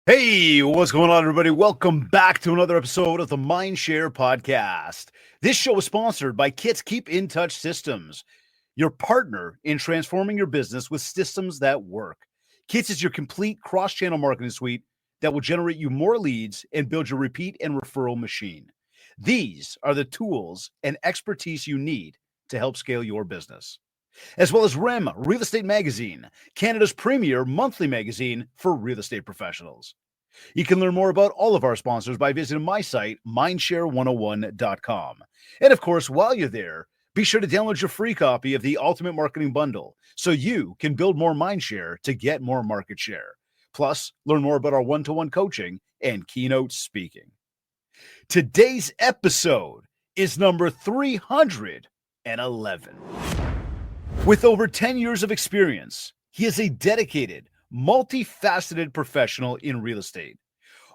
Hey, what's going on, everybody? Welcome back to another episode of the Mindshare Podcast. This show is sponsored by Kit's Keep in Touch Systems, your partner in transforming your business with systems that work. Kits is your complete cross-channel marketing suite that will generate you more leads and build your repeat and referral machine. These are the tools and expertise you need to help scale your business. As well as REM Real Estate Magazine, Canada's premier monthly magazine for real estate professionals. You can learn more about all of our sponsors by visiting my site, mindshare101.com. And of course, while you're there, be sure to download your free copy of the Ultimate Marketing Bundle so you can build more mindshare to get more market share. Plus, learn more about our one-to-one coaching and keynote speaking. Today's episode is number 311. With over 10 years of experience, he is a dedicated, multifaceted professional in real estate,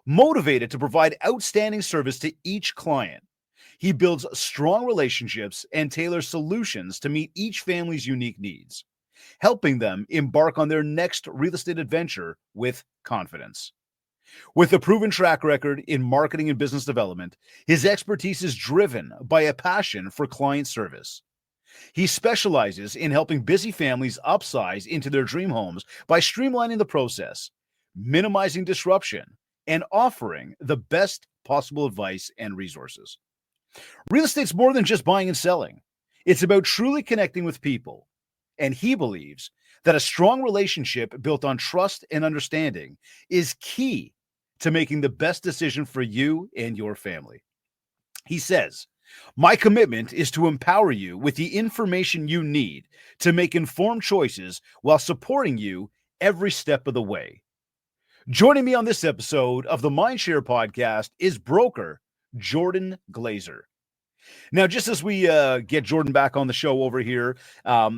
motivated to provide outstanding service to each client. He builds strong relationships and tailors solutions to meet each family's unique needs, helping them embark on their next real estate adventure with confidence. With a proven track record in marketing and business development, his expertise is driven by a passion for client service. He specializes in helping busy families upsize into their dream homes by streamlining the process, minimizing disruption, and offering the best possible advice and resources. Real estate's more than just buying and selling. It's about truly connecting with people. And he believes that a strong relationship built on trust and understanding is key to making the best decision for you and your family. He says, "My commitment is to empower you with the information you need to make informed choices while supporting you every step of the way." Joining me on this episode of the Mindshare Podcast is broker Jordan Glazer. Now, just as we get Jordan back on the show over here, I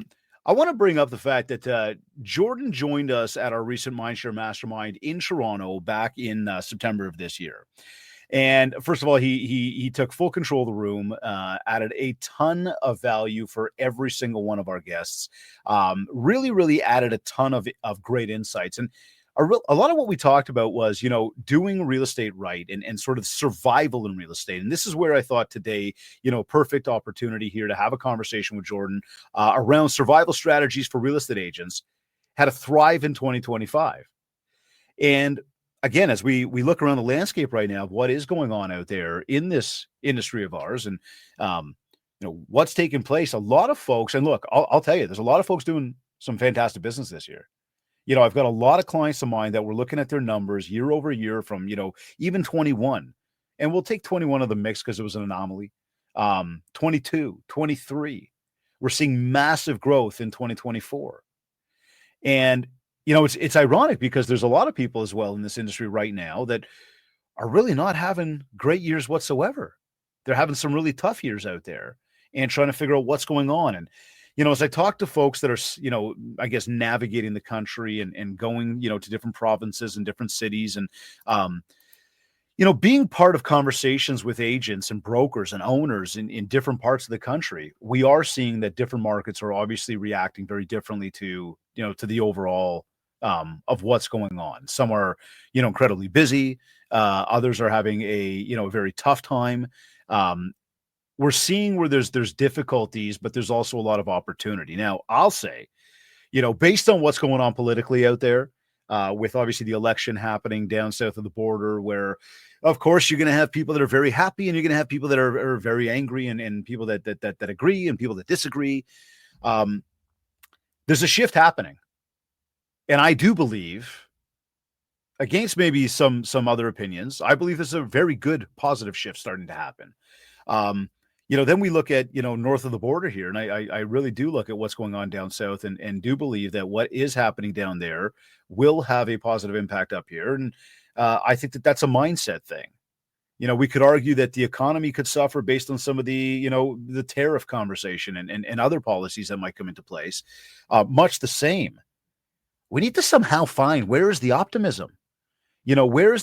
want to bring up the fact that Jordan joined us at our recent Mindshare Mastermind in Toronto back in September of this year. And first of all, he took full control of the room, added a ton of value for every single one of our guests. Really added a ton of great insights. And a lot of what we talked about was, doing real estate right and sort of survival in real estate. And this is where I thought today, perfect opportunity here to have a conversation with Jordan around survival strategies for real estate agents, how to thrive in 2025. And again, as we look around the landscape right now of what is going on out there in this industry of ours and, what's taking place, a lot of folks, and look, I'll tell you, there's a lot of folks doing some fantastic business this year. I've got a lot of clients of mine that were looking at their numbers year over year from, even 21, and we'll take 21 of the mix because it was an anomaly. 22, 23, we're seeing massive growth in 2024. And, it's ironic because there's a lot of people as well in this industry right now that are really not having great years whatsoever. They're having some really tough years out there and trying to figure out what's going on. And, as I talk to folks that are, I guess, navigating the country and going, to different provinces and different cities and, being part of conversations with agents and brokers and owners in different parts of the country, we are seeing that different markets are obviously reacting very differently to the overall of what's going on. Some are, incredibly busy. Others are having a very tough time. We're seeing where there's difficulties, but there's also a lot of opportunity. Now, I'll say, based on what's going on politically out there, with obviously the election happening down south of the border, where, of course, you're going to have people that are very happy and you're going to have people that are very angry and people that agree and people that disagree. There's a shift happening. And I do believe, against maybe some other opinions, I believe there's a very good positive shift starting to happen. Then we look at, north of the border here, and I really do look at what's going on down south and do believe that what is happening down there will have a positive impact up here. And I think that that's a mindset thing. We could argue that the economy could suffer based on some of the, the tariff conversation and other policies that might come into place. Much the same. We need to somehow find, where is the optimism? Where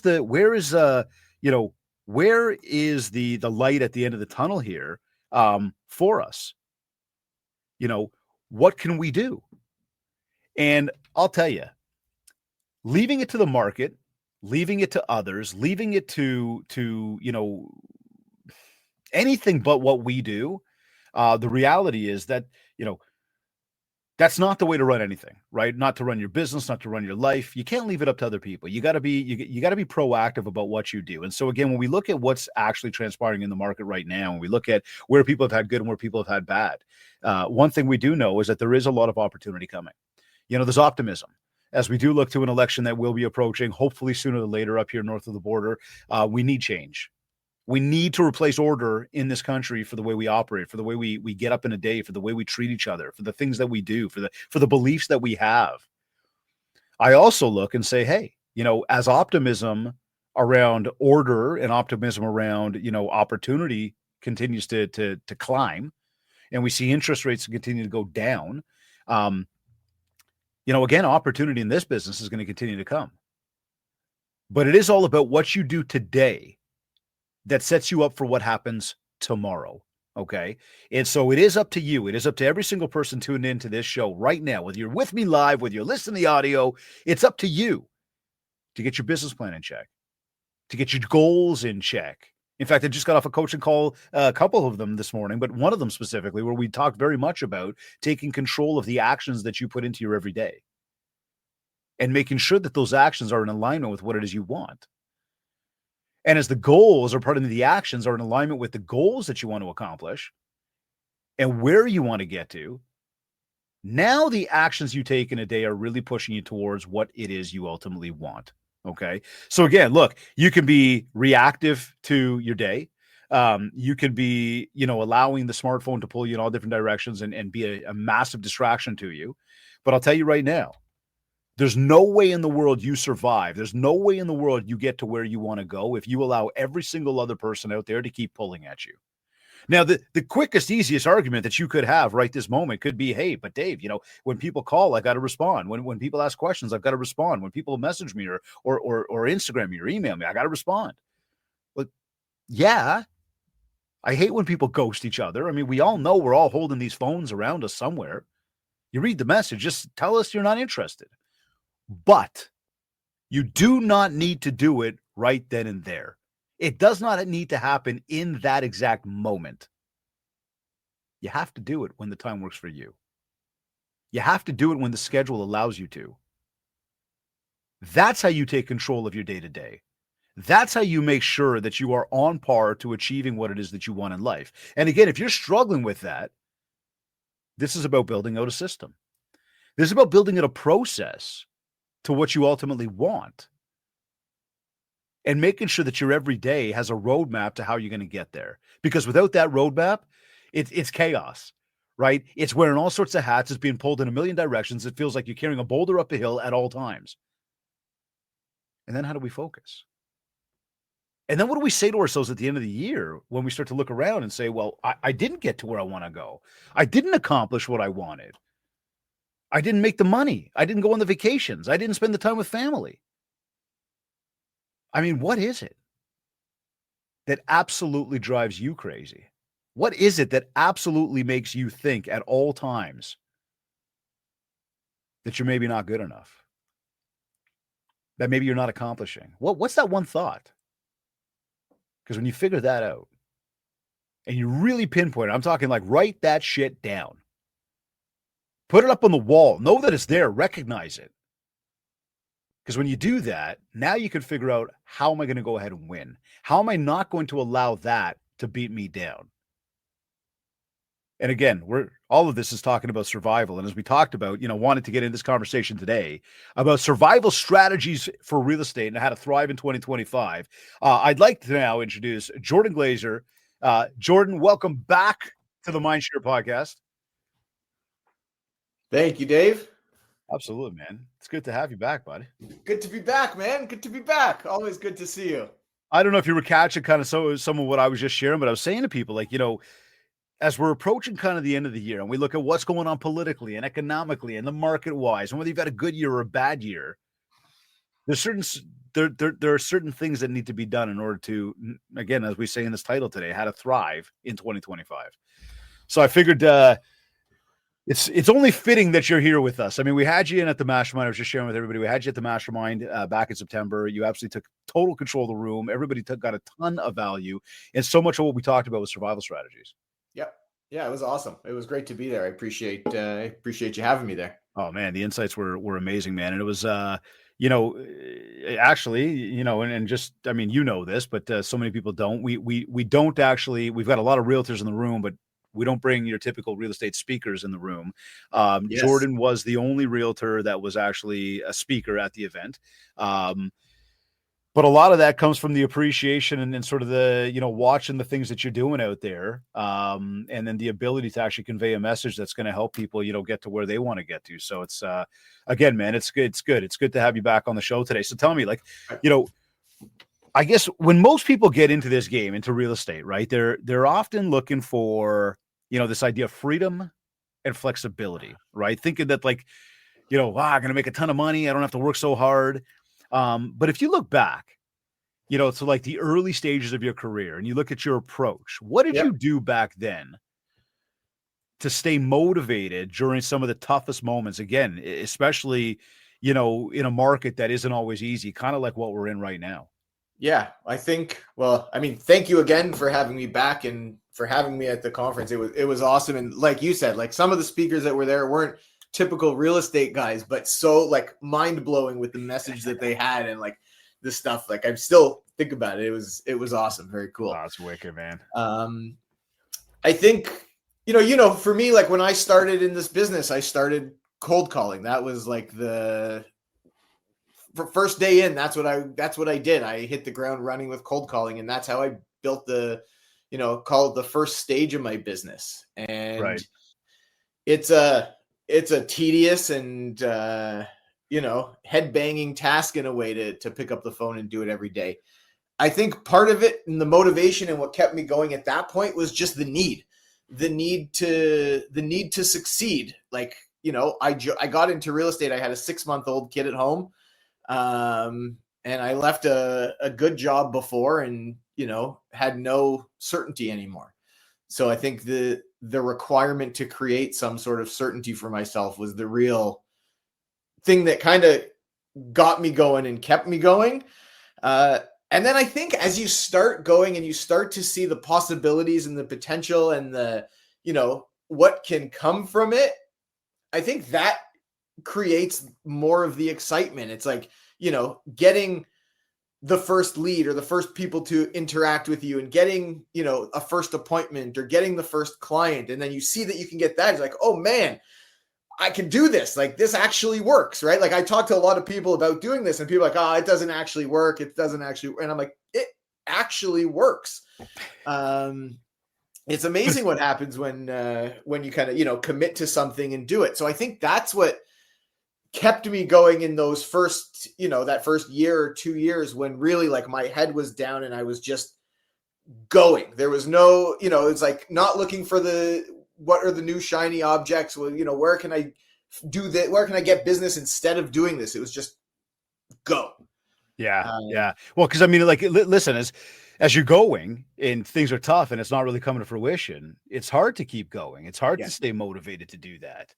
is the light at the end of the tunnel here for us? What can we do? And I'll tell you, leaving it to the market leaving it to others, leaving it to anything but what we do, the reality is that, that's not the way to run anything, right? Not to run your business, not to run your life. You can't leave it up to other people. You got to be you got to be proactive about what you do. And so again, when we look at what's actually transpiring in the market right now, and we look at where people have had good and where people have had bad, one thing we do know is that there is a lot of opportunity coming. There's optimism as we do look to an election that will be approaching, hopefully sooner than later up here north of the border. We need change. We need to replace order in this country for the way we operate, for the way we get up in a day, for the way we treat each other, for the things that we do, for the beliefs that we have. I also look and say, hey, as optimism around order and optimism around, opportunity continues to climb, and we see interest rates continue to go down, again, opportunity in this business is going to continue to come. But it is all about what you do today that sets you up for what happens tomorrow. Okay. And so it is up to you. It is up to every single person tuned into this show right now, whether you're with me live, whether you're listening to the audio, it's up to you to get your business plan in check, to get your goals in check. In fact, I just got off a coaching call, a couple of them this morning, but one of them specifically where we talked very much about taking control of the actions that you put into your everyday and making sure that those actions are in alignment with what it is you want. And as the goals or part of the actions are in alignment with the goals that you want to accomplish and where you want to get to, now the actions you take in a day are really pushing you towards what it is you ultimately want. Okay. So again, look, you can be reactive to your day. You can be, allowing the smartphone to pull you in all different directions and be a massive distraction to you. But I'll tell you right now, there's no way in the world you survive. There's no way in the world you get to where you want to go if you allow every single other person out there to keep pulling at you. Now, the quickest, easiest argument that you could have right this moment could be, hey, but Dave, when people call, I got to respond. When people ask questions, I've got to respond. When people message me or Instagram me or email me, I got to respond. But yeah, I hate when people ghost each other. I mean, we all know we're all holding these phones around us somewhere. You read the message, just tell us you're not interested. But you do not need to do it right then and there. It does not need to happen in that exact moment. You have to do it when the time works for you. You have to do it when the schedule allows you to. That's how you take control of your day-to-day. That's how you make sure that you are on par to achieving what it is that you want in life. And again, if you're struggling with that, this is about building out a system. This is about building out a process to what you ultimately want and making sure that your everyday has a roadmap to how you're going to get there. Because without that roadmap, it's chaos, right? It's wearing all sorts of hats. It's being pulled in a million directions. It feels like you're carrying a boulder up a hill at all times. And then how do we focus? And then what do we say to ourselves at the end of the year when we start to look around and say, well, I didn't get to where I want to go. I didn't accomplish what I wanted. I didn't make the money. I didn't go on the vacations. I didn't spend the time with family. I mean, what is it that absolutely drives you crazy? What is it that absolutely makes you think at all times that you're maybe not good enough? That maybe you're not accomplishing? What's that one thought? Because when you figure that out and you really pinpoint it, I'm talking like write that shit down. Put it up on the wall. Know that it's there. Recognize it. Because when you do that, now you can figure out, how am I going to go ahead and win? How am I not going to allow that to beat me down? And again, all of this is talking about survival. And as we talked about, wanted to get in this conversation today about survival strategies for real estate and how to thrive in 2025. I'd like to now introduce Jordan Glazer. Jordan, welcome back to the Mindshare podcast. Thank you, Dave. Absolutely, man. It's good to have you back, buddy. Good to be back, man. Good to be back. Always good to see you. I don't know if you were catching kind of some of what I was just sharing, but I was saying to people, like, as we're approaching kind of the end of the year and we look at what's going on politically and economically and the market wise, and whether you've had a good year or a bad year, there are certain things that need to be done in order to, again, as we say in this title today, how to thrive in 2025. So I figured, It's only fitting that you're here with us. I mean, we had you in at the mastermind. I was just sharing with everybody. We had you at the mastermind back in September. You absolutely took total control of the room. Everybody got a ton of value, and so much of what we talked about was survival strategies. Yep. Yeah, it was awesome. It was great to be there. I appreciate you having me there. Oh man, the insights were amazing, man. And it was you know, actually, you know, and just I mean, you know this, but so many people don't. We don't actually. We've got a lot of realtors in the room, but we don't bring your typical real estate speakers in the room. Yes. Jordan was the only realtor that was actually a speaker at the event. But a lot of that comes from the appreciation and sort of the, you know, watching the things that you're doing out there. And then the ability to actually convey a message that's going to help people, you know, get to where they want to get to. So it's, again, man, it's good. It's good. It's good to have you back on the show today. So tell me, like, you know, I guess when most people get into this game, into real estate, right, they're often looking for, you know, this idea of freedom and flexibility, right? Thinking that, like, you know, wow, I'm going to make a ton of money. I don't have to work so hard. But if you look back, you know, to like the early stages of your career and you look at your approach, what did Yep. you do back then to stay motivated during some of the toughest moments? Again, especially, you know, in a market that isn't always easy, kind of like what we're in right now. Yeah, I think. Well, I mean, thank you again for having me back and for having me at the conference. It was awesome, and like you said, like some of the speakers that were there weren't typical real estate guys, but so like mind blowing with the message that they had and like the stuff. Like I still think about it. It was awesome. Very cool. Oh, that's wicked, man. I think for me, like when I started in this business, I started cold calling. That was like the first day in. That's what I did. I hit the ground running with cold calling, and that's how I built call it the first stage of my business. And Right. it's a tedious and head banging task in a way to pick up the phone and do it every day. I think part of it and the motivation and what kept me going at that point was just the need to succeed. Like, I got into real estate. I had a 6-month-old kid at home. And I left a good job before and, had no certainty anymore. So I think the requirement to create some sort of certainty for myself was the real thing that kind of got me going and kept me going. And then I think as you start going and you start to see the possibilities and the potential and the, what can come from it, I think that creates more of the excitement. It's like, getting the first lead or the first people to interact with you and getting, a first appointment or getting the first client. And then you see that you can get that. It's like, oh man, I can do this. Like this actually works, right? Like I talk to a lot of people about doing this and people are like, oh, it doesn't actually work. It doesn't actually. And I'm like, it actually works. It's amazing what happens when you kind of, commit to something and do it. So I think that's what kept me going in those first, that first year or 2 years when really like my head was down and I was just going. There was no, it's like not looking for what are the new shiny objects? Well, where can I do that? Where can I get business instead of doing this? It was just go. Yeah. Yeah. Well, cause I mean, like, listen, as you're going and things are tough and it's not really coming to fruition, it's hard to keep going. It's hard to stay motivated to do that.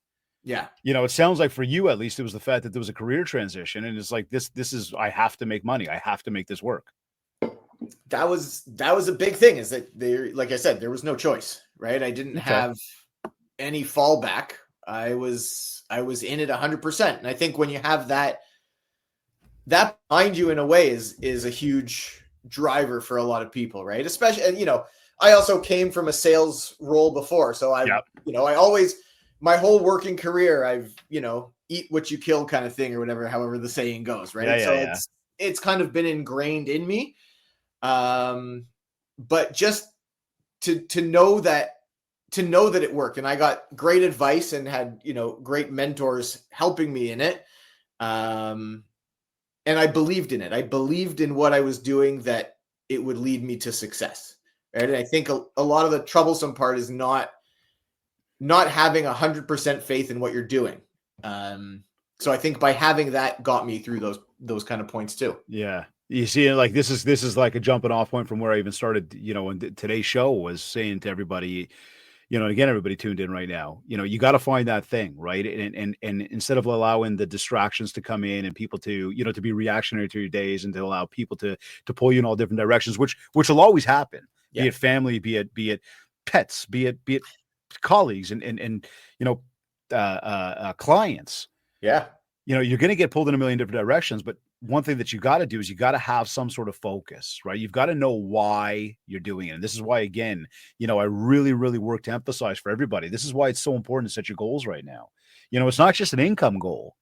Yeah. It sounds like for you, at least, it was the fact that there was a career transition and it's like, this is, I have to make money. I have to make this work. That was a big thing is that like I said, there was no choice, right? I didn't have any fallback. I was in it 100%. And I think when you have that behind you in a way is a huge driver for a lot of people, right? Especially, and I also came from a sales role before. So I always, my whole working career, I've, eat what you kill kind of thing or whatever, however the saying goes. Right. It's kind of been ingrained in me. But just to know that it worked and I got great advice and had, great mentors helping me in it. And I believed in it. I believed in what I was doing, that it would lead me to success. Right. And I think a lot of the troublesome part is not having 100% faith in what you're doing. So I think by having that got me through those kind of points too. Yeah. You see, like this is like a jumping off point from where I even started, in today's show was saying to everybody, and again, everybody tuned in right now, you got to find that thing, right? And instead of allowing the distractions to come in and people to, to be reactionary to your days and to allow people to pull you in all different directions, which will always happen, be it family, be it pets, be it colleagues and clients. Yeah. You're going to get pulled in a million different directions, but one thing that you got to do is you got to have some sort of focus, right? You've got to know why you're doing it. And this is why, again, I really, really work to emphasize for everybody. This is why it's so important to set your goals right now. It's not just an income goal,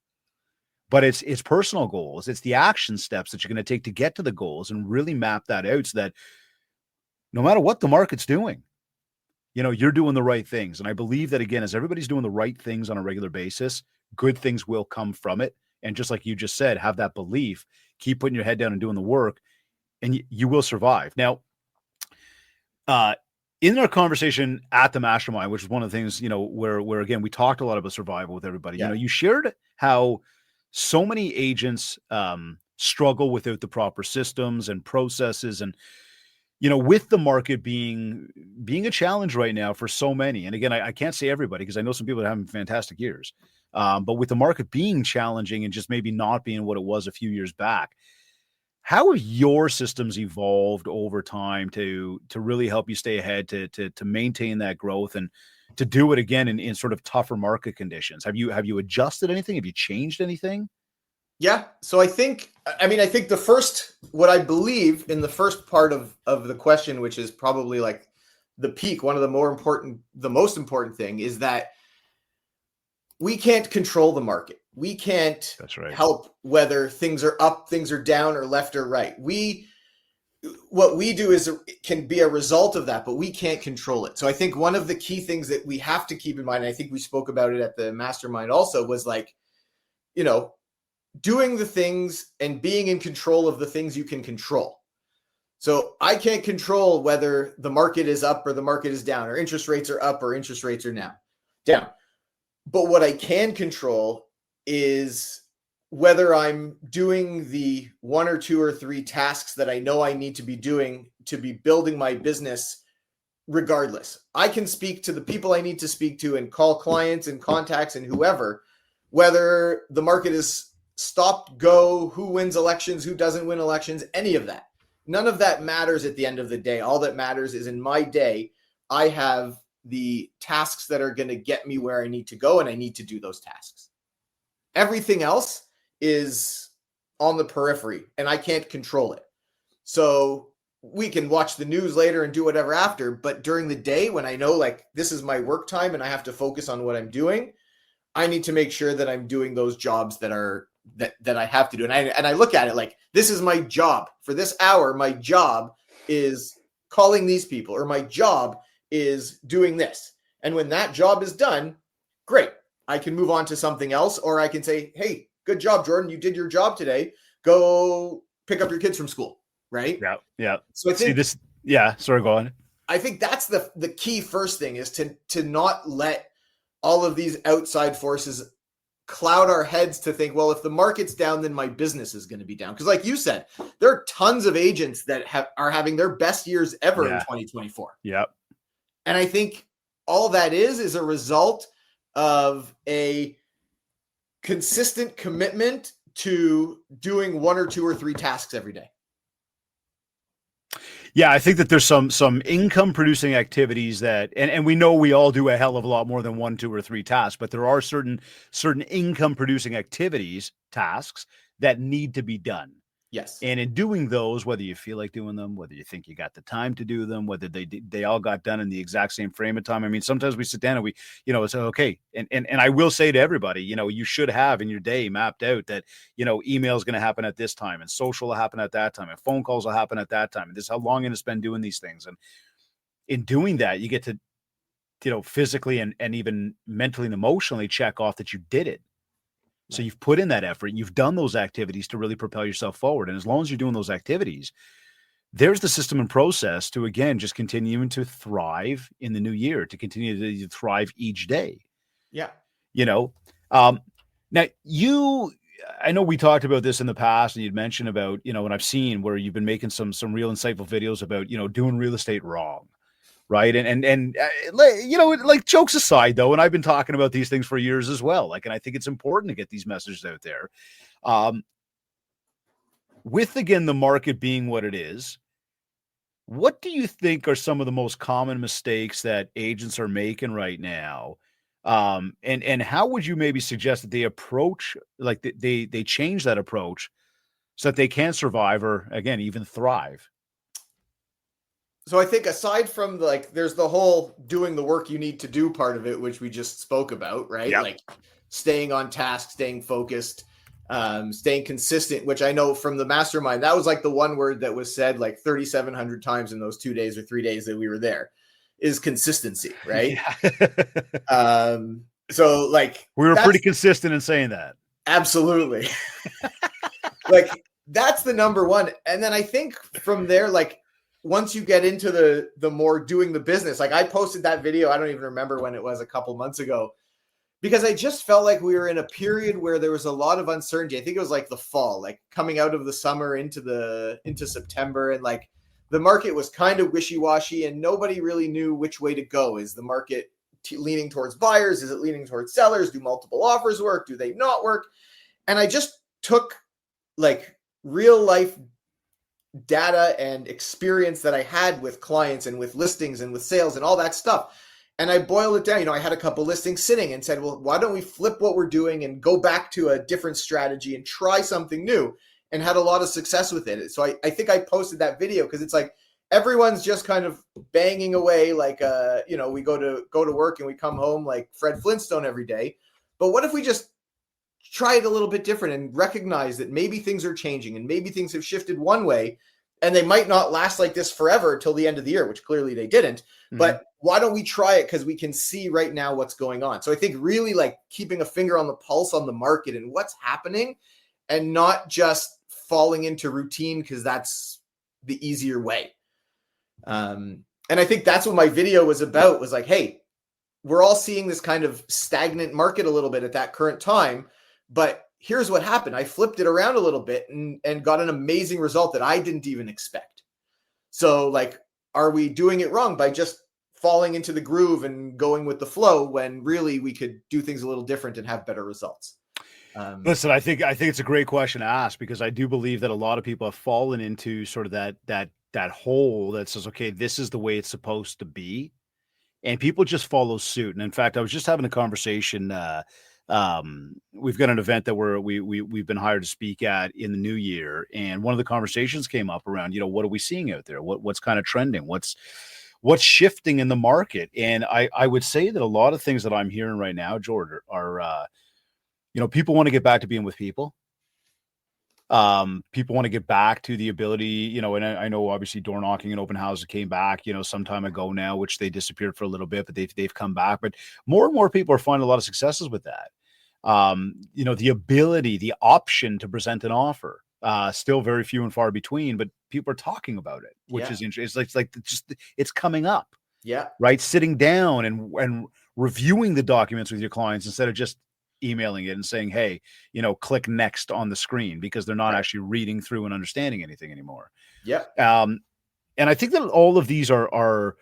but it's personal goals. It's the action steps that you're going to take to get to the goals and really map that out so that no matter what the market's doing, you're doing the right things. And I believe that, again, as everybody's doing the right things on a regular basis, good things will come from it. And just like you just said, have that belief, keep putting your head down and doing the work, and you will survive. Now, in our conversation at the mastermind, which is one of the things, where again, we talked a lot about survival with everybody, you shared how so many agents struggle without the proper systems and processes and, with the market being a challenge right now for so many. And again, I can't say everybody, because I know some people that are having fantastic years. But with the market being challenging and just maybe not being what it was a few years back, how have your systems evolved over time to really help you stay ahead, to maintain that growth and to do it again in sort of tougher market conditions? Have you adjusted anything? Have you changed anything? Yeah. So I think what I believe in the first part of the question, which is probably like the peak, one of the most important thing is that we can't control the market. We can't help whether things are up, things are down, or left or right. What we do it can be a result of that, but we can't control it. So I think one of the key things that we have to keep in mind, and I think we spoke about it at the mastermind also, was like, doing the things and being in control of the things you can control. So I can't control whether the market is up or the market is down, or interest rates are up or interest rates are down. But what I can control is whether I'm doing the 1 or 2 or 3 tasks that I know I need to be doing to be building my business regardless. I can speak to the people I need to speak to and call clients and contacts and whoever, whether the market is stop, go, who wins elections, who doesn't win elections, any of that. None of that matters at the end of the day. All that matters is in my day, I have the tasks that are going to get me where I need to go, and I need to do those tasks. Everything else is on the periphery, and I can't control it. So we can watch the news later and do whatever after, but during the day when I know like this is my work time and I have to focus on what I'm doing, I need to make sure that I'm doing those jobs that I have to do. And I look at it like, this is my job for this hour. My job is calling these people, or my job is doing this. And when that job is done, great. I can move on to something else, or I can say, hey, good job, Jordan. You did your job today. Go pick up your kids from school. Right. Yeah. Yeah. So I think sorry, go on. I think that's the key first thing, is to not let all of these outside forces cloud our heads to think, well, if the market's down, then my business is going to be down. Because like you said, there are tons of agents that are having their best years ever in 2024. Yep. And I think all that is a result of a consistent commitment to doing 1 or 2 or 3 tasks every day. Yeah, I think that there's some income producing activities that, and we know we all do a hell of a lot more than 1, 2, or 3 tasks, but there are certain income producing tasks that need to be done. Yes. And in doing those, whether you feel like doing them, whether you think you got the time to do them, whether they all got done in the exact same frame of time. I mean, sometimes we sit down and we, it's okay. And I will say to everybody, you should have in your day mapped out that, email is going to happen at this time, and social will happen at that time, and phone calls will happen at that time. And this is how long you're going to spend doing these things. And in doing that, you get to, physically and even mentally and emotionally check off that you did it. So you've put in that effort, you've done those activities to really propel yourself forward. And as long as you're doing those activities, there's the system and process to, again, just continuing to thrive in the new year, to continue to thrive each day. Yeah. Now I know we talked about this in the past, and you'd mentioned about, and I've seen where you've been making some real insightful videos about, doing real estate wrong. right? And you know, like, jokes aside though, and I've been talking about these things for years as well, like, and I think it's important to get these messages out there. With, again, the market being what it is, what do you think are some of the most common mistakes that agents are making right now? And how would you maybe suggest that they approach, like, they change that approach so that they can survive, or, again, even thrive? So I think aside from like, there's the whole doing the work you need to do part of it, which we just spoke about, right? Yep. Like staying on task, staying focused, staying consistent, which I know from the mastermind, that was like the one word that was said like 3,700 times in those 2 days or 3 days that we were there, is consistency, right? Yeah. So like, We were pretty that's consistent in saying that. absolutely like, that's the number one. And then I think from there, like, once you get into the more doing the business, like I posted that video, I don't even remember when it was, a couple months ago, because I just felt like we were in a period where there was a lot of uncertainty. I think it was like the fall, like coming out of the summer into September, and like the market was kind of wishy-washy and nobody really knew which way to go. Is the market leaning towards buyers? Is it leaning towards sellers? Do multiple offers work? Do they not work? And I just took like real life data and experience that I had with clients and with listings and with sales and all that stuff, and I boiled it down. You know, I had a couple listings sitting and said, well, why don't we flip what we're doing and go back to a different strategy and try something new, and had a lot of success with it. So I think I posted that video because it's like everyone's just kind of banging away like, you know, we go to work and we come home like Fred Flintstone every day. But what if we just try it a little bit different and recognize that maybe things are changing and maybe things have shifted one way, and they might not last like this forever till the end of the year, which clearly they didn't. Mm-hmm. But why don't we try it? Because we can see right now what's going on. So I think really like keeping a finger on the pulse on the market and what's happening, and not just falling into routine because that's the easier way. And I think that's what my video was about, was like, hey, we're all seeing this kind of stagnant market a little bit at that current time, but here's what happened. I flipped it around a little bit and got an amazing result that I didn't even expect. So like, are we doing it wrong by just falling into the groove and going with the flow, when really we could do things a little different and have better results? Listen, I think it's a great question to ask, because I do believe that a lot of people have fallen into sort of that hole that says, okay, this is the way it's supposed to be, and people just follow suit. And in fact, I was just having a conversation. We've got an event that we've been hired to speak at in the new year, and one of the conversations came up around, you know, what are we seeing out there? What's kind of trending? What's shifting in the market? And I would say that a lot of things that I'm hearing right now, George, are you know, people want to get back to being with people. People want to get back to the ability, you know, and I know obviously door knocking and open houses came back, you know, some time ago now, which they disappeared for a little bit, but they've come back. But more and more people are finding a lot of successes with that. You know, the ability, the option to present an offer, still very few and far between, but people are talking about it, which is interesting. It's coming up. Yeah. Right. Sitting down and reviewing the documents with your clients instead of just emailing it and saying, hey, you know, click next on the screen, because they're not actually reading through and understanding anything anymore. Yeah. And I think that all of these are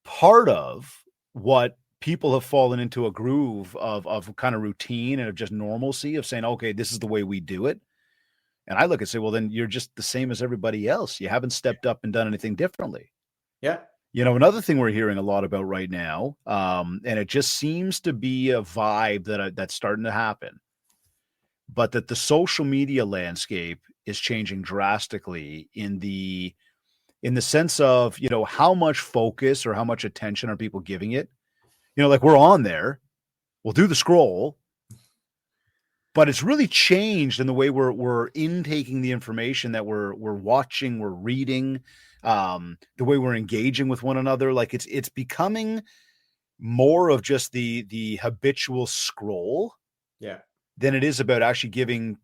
part of what people have fallen into a groove of kind of routine and of just normalcy, of saying, okay, this is the way we do it. And I look and say, well, then you're just the same as everybody else. You haven't stepped up and done anything differently. Yeah. You know, another thing we're hearing a lot about right now, and it just seems to be a vibe that's starting to happen, but that the social media landscape is changing drastically in the sense of, you know, how much focus or how much attention are people giving it? You know, like, we're on there, we'll do the scroll, but it's really changed in the way we're intaking the information that we're watching, we're reading, the way we're engaging with one another. Like, it's becoming more of just the habitual scroll, than it is about actually giving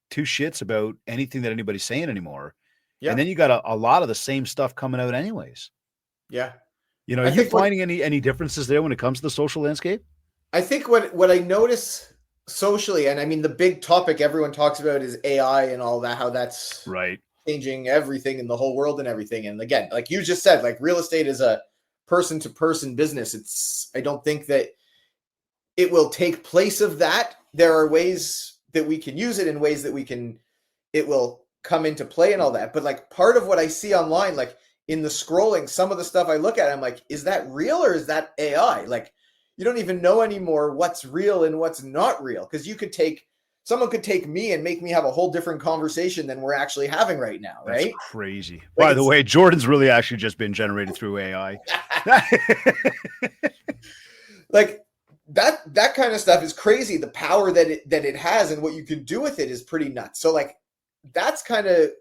two shits about anything that anybody's saying anymore. Yeah. And then you got a lot of the same stuff coming out anyways. Yeah. You know, are you finding any differences there when it comes to the social landscape? I think what I notice socially, and I mean, the big topic everyone talks about is AI and all that, how that's right. changing everything in the whole world and everything. And again, like you just said, like real estate is a person to person business. I don't think that it will take place of that. There are ways that we can use it in ways that it will come into play and all that. But like part of what I see online, like in the scrolling, some of the stuff I look at, I'm like, is that real or is that AI? Like you don't even know anymore what's real and what's not real. Because someone could take me and make me have a whole different conversation than we're actually having right now, right? That's crazy. Like By the way, Jordan's really actually just been generated through AI. Like that kind of stuff is crazy. The power that it has and what you can do with it is pretty nuts. So like that's kind of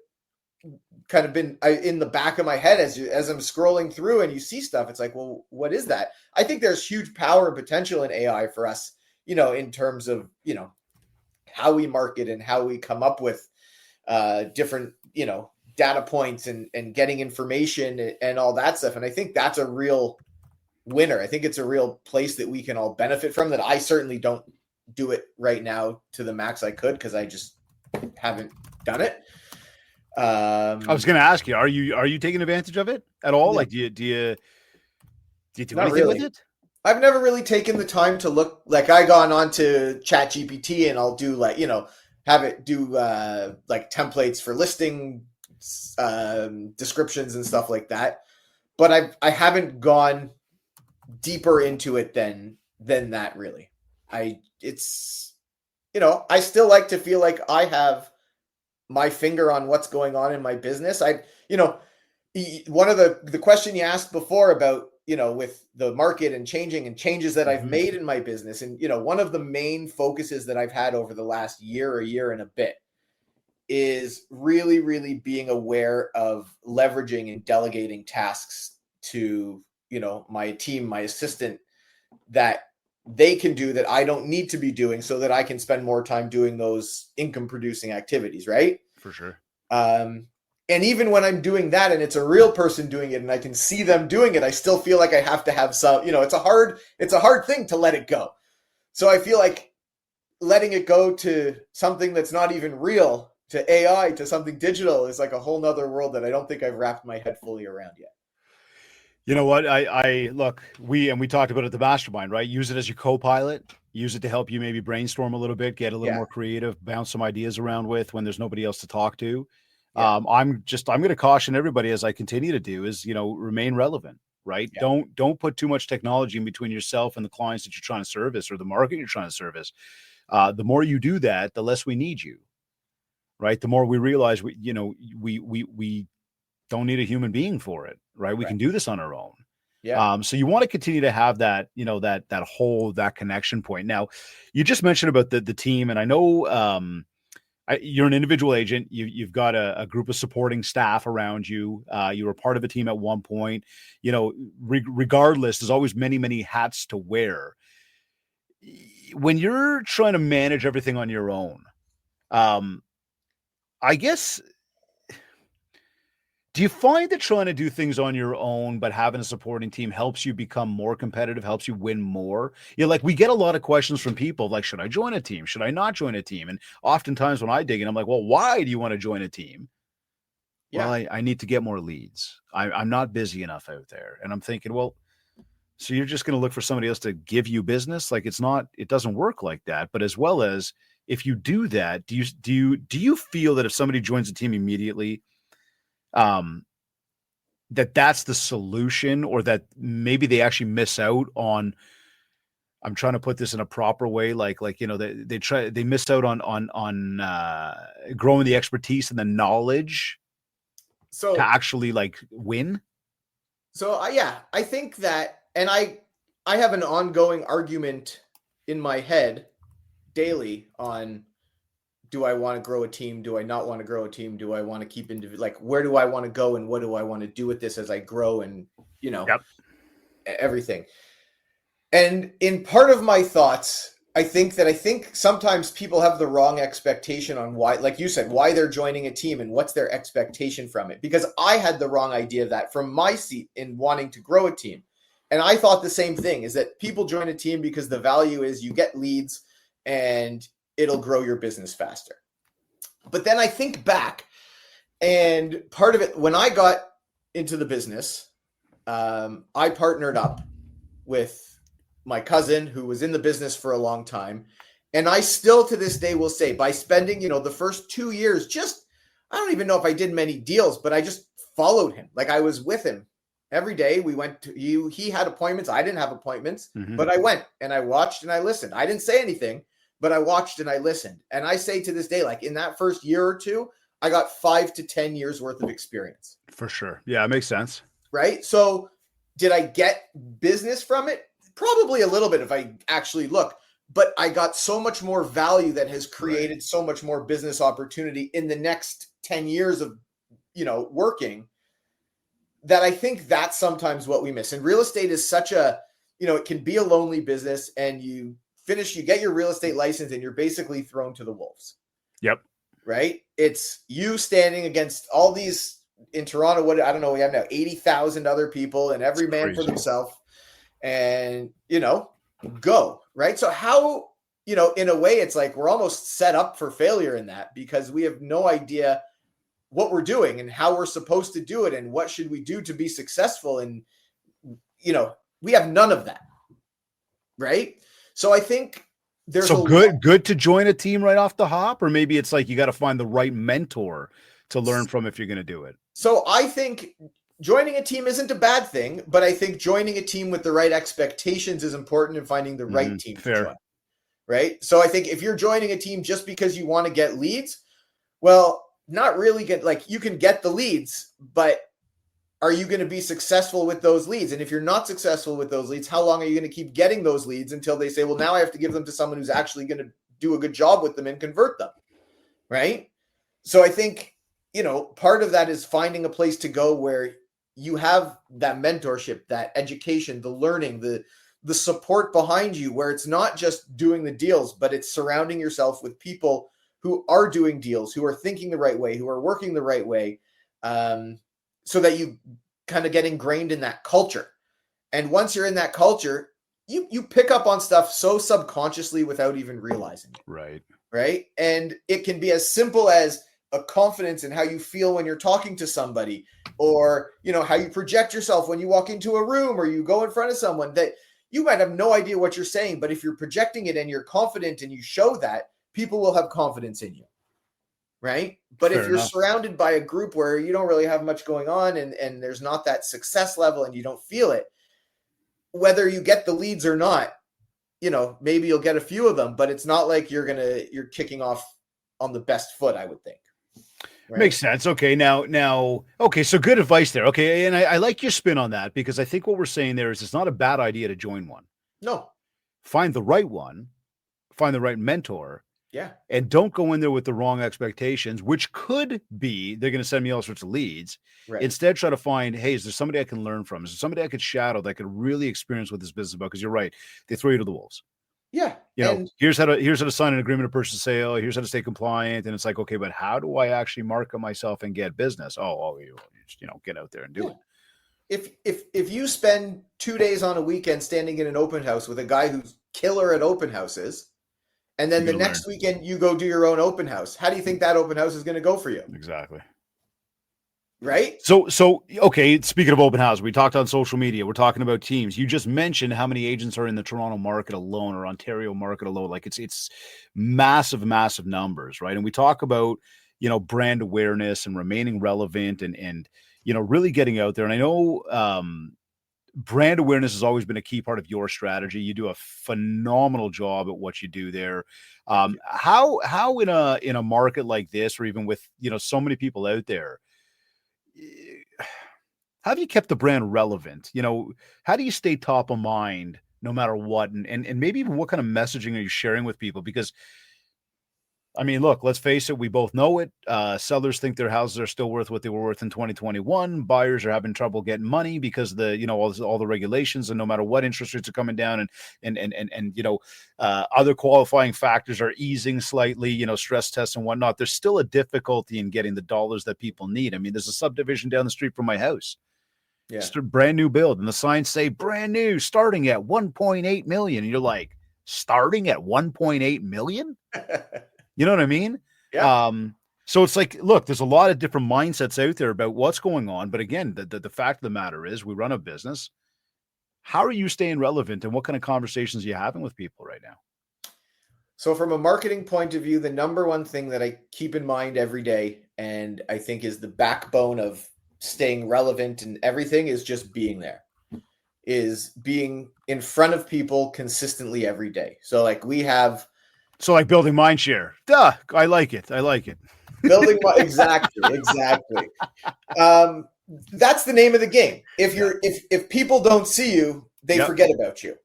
been in the back of my head as I'm scrolling through and you see stuff. It's like, well, what is that? I think there's huge power and potential in AI for us, in terms of, how we market and how we come up with different, data points and getting information and all that stuff. And I think that's a real winner. I think it's a real place that we can all benefit from, that I certainly don't do it right now to the max I could, because I just haven't done it. I was going to ask you, are you taking advantage of it at all? Yeah. Like, do you do anything really with it? I've never really taken the time to look. Like I gone on to ChatGPT and I'll do like, have it do like templates for listing descriptions and stuff like that. But I haven't gone deeper into it than that really. I still like to feel like I have my finger on what's going on in my business. One of the question you asked before about, with the market and changes that I've made in my business. And, one of the main focuses that I've had over the last year and a bit is really, really being aware of leveraging and delegating tasks to, my team, my assistant, that they can do that I don't need to be doing, so that I can spend more time doing those income producing activities. Right. For sure. And even when I'm doing that and it's a real person doing it and I can see them doing it, I still feel like I have to have some, it's a hard thing to let it go. So I feel like letting it go to something that's not even real, to AI, to something digital, is like a whole nother world that I don't think I've wrapped my head fully around yet. You know what? I look, we talked about it at the mastermind, right? Use it as your co-pilot, use it to help you maybe brainstorm a little bit, get a little more creative, bounce some ideas around with when there's nobody else to talk to. Yeah. I'm going to caution everybody, as I continue to do, is, remain relevant, right? Yeah. Don't put too much technology in between yourself and the clients that you're trying to service or the market you're trying to service. The more you do that, the less we need you, right? The more we realize we don't need a human being for it, right? We can do this on our own. Yeah. So you want to continue to have that, that connection point. Now, you just mentioned about the team, and I know, you're an individual agent. You've got a group of supporting staff around you. You were part of a team at one point. Regardless, there's always many, many hats to wear. When you're trying to manage everything on your own, I guess, do you find that trying to do things on your own, but having a supporting team helps you become more competitive, helps you win more? Like we get a lot of questions from people like, should I join a team? Should I not join a team? And oftentimes when I dig in, I'm like, well, why do you want to join a team? Yeah. Well, I need to get more leads. I'm not busy enough out there. And I'm thinking, well, so you're just going to look for somebody else to give you business? Like it doesn't work like that. But as well as if you do that, do you feel that if somebody joins a team immediately, that's the solution, or that maybe they actually miss out on, I'm trying to put this in a proper way, they missed out on growing the expertise and the knowledge to actually win? So I think that, and I have an ongoing argument in my head daily on, do I want to grow a team? Do I not want to grow a team? Do I want to keep where do I want to go and what do I want to do with this as I grow and, everything. And in part of my thoughts, I think sometimes people have the wrong expectation on why, like you said, why they're joining a team and what's their expectation from it. Because I had the wrong idea of that from my seat in wanting to grow a team. And I thought the same thing, is that people join a team because the value is you get leads and it'll grow your business faster. But then I think back And part of it, when I got into the business, I partnered up with my cousin who was in the business for a long time. And I still to this day will say, by spending, the first 2 years, I don't even know if I did many deals, but I just followed him. Like I was with him every day. We went to he had appointments. I didn't have appointments, but I went and I watched and I listened. I didn't say anything, but I watched and I listened. And I say to this day, like in that first year or two, I got 5 to 10 years worth of experience. For sure. Yeah, it makes sense. Right. So did I get business from it? Probably a little bit if I actually look, but I got so much more value that has created so much more business opportunity in the next 10 years of, working, that I think that's sometimes what we miss. And real estate is such a, it can be a lonely business, and you get your real estate license and you're basically thrown to the wolves. Yep. Right. It's you standing against all these in Toronto. What, I don't know. We have now 80,000 other people, and every man for himself, and, go. Right. So how, in a way, it's like we're almost set up for failure in that, because we have no idea what we're doing and how we're supposed to do it and what should we do to be successful. And, we have none of that. Right. So I think there's good to join a team right off the hop, or maybe it's like you got to find the right mentor to learn from if you're going to do it. So I think joining a team isn't a bad thing, but I think joining a team with the right expectations is important, in finding the right team to join. Right. So I think if you're joining a team just because you want to get leads, well, not really you can get the leads, but are you going to be successful with those leads? And if you're not successful with those leads, how long are you going to keep getting those leads until they say, well, now I have to give them to someone who's actually going to do a good job with them and convert them. Right. So I think, part of that is finding a place to go where you have that mentorship, that education, the learning, the support behind you, where it's not just doing the deals, but it's surrounding yourself with people who are doing deals, who are thinking the right way, who are working the right way, so that you kind of get ingrained in that culture. And once you're in that culture, you pick up on stuff so subconsciously without even realizing it. Right. Right. And it can be as simple as a confidence in how you feel when you're talking to somebody, or, how you project yourself when you walk into a room or you go in front of someone, that you might have no idea what you're saying, but if you're projecting it and you're confident and you show that, people will have confidence in you. Right. But if you're surrounded by a group where you don't really have much going on, and there's not that success level and you don't feel it, whether you get the leads or not, maybe you'll get a few of them, but it's not like you're kicking off on the best foot, I would think. Right? Makes sense. Okay. Okay. So good advice there. Okay. And I like your spin on that, because I think what we're saying there is it's not a bad idea to join one. No. Find the right one, find the right mentor. Yeah. And don't go in there with the wrong expectations, which could be they're going to send me all sorts of leads. Right. Instead, try to find, hey, is there somebody I can learn from? Is there somebody I could shadow that I could really experience what this business is about? Because you're right. They throw you to the wolves. Yeah. Here's how to sign an agreement of purchase sale. Here's how to stay compliant. And it's like, okay, but how do I actually market myself and get business? You just, get out there and do it. If you spend 2 days on a weekend standing in an open house with a guy who's killer at open houses, and then the next weekend you go do your own open house, how do you think that open house is going to go for you? Exactly. Right. So okay. Speaking of open house, we talked on social media. We're talking about teams. You just mentioned how many agents are in the Toronto market alone, or Ontario market alone. Like it's massive numbers, right? And we talk about, brand awareness and remaining relevant and really getting out there. And I know brand awareness has always been a key part of your strategy. You do a phenomenal job at what you do there. How in a market like this, or even with, so many people out there, how have you kept the brand relevant? How do you stay top of mind no matter what? And maybe even what kind of messaging are you sharing with people? Because, I mean, look, let's face it. We both know it. Sellers think their houses are still worth what they were worth in 2021. Buyers are having trouble getting money because all the regulations, and no matter what, interest rates are coming down, and other qualifying factors are easing slightly, stress tests and whatnot. There's still a difficulty in getting the dollars that people need. I mean, there's a subdivision down the street from my house. Yeah. It's a brand new build, and the signs say brand new, starting at 1.8 million. And you're like, starting at 1.8 million? You know what I mean? Yeah. So it's like, look, there's a lot of different mindsets out there about what's going on. But again, the fact of the matter is we run a business. How are you staying relevant and what kind of conversations are you having with people right now? So from a marketing point of view, the number one thing that I keep in mind every day, and I think is the backbone of staying relevant and everything, is just being there, is being in front of people consistently every day. So like So like building mind share. Duh. I like it. I like it. Exactly. That's the name of the game. If people don't see you, they forget about you.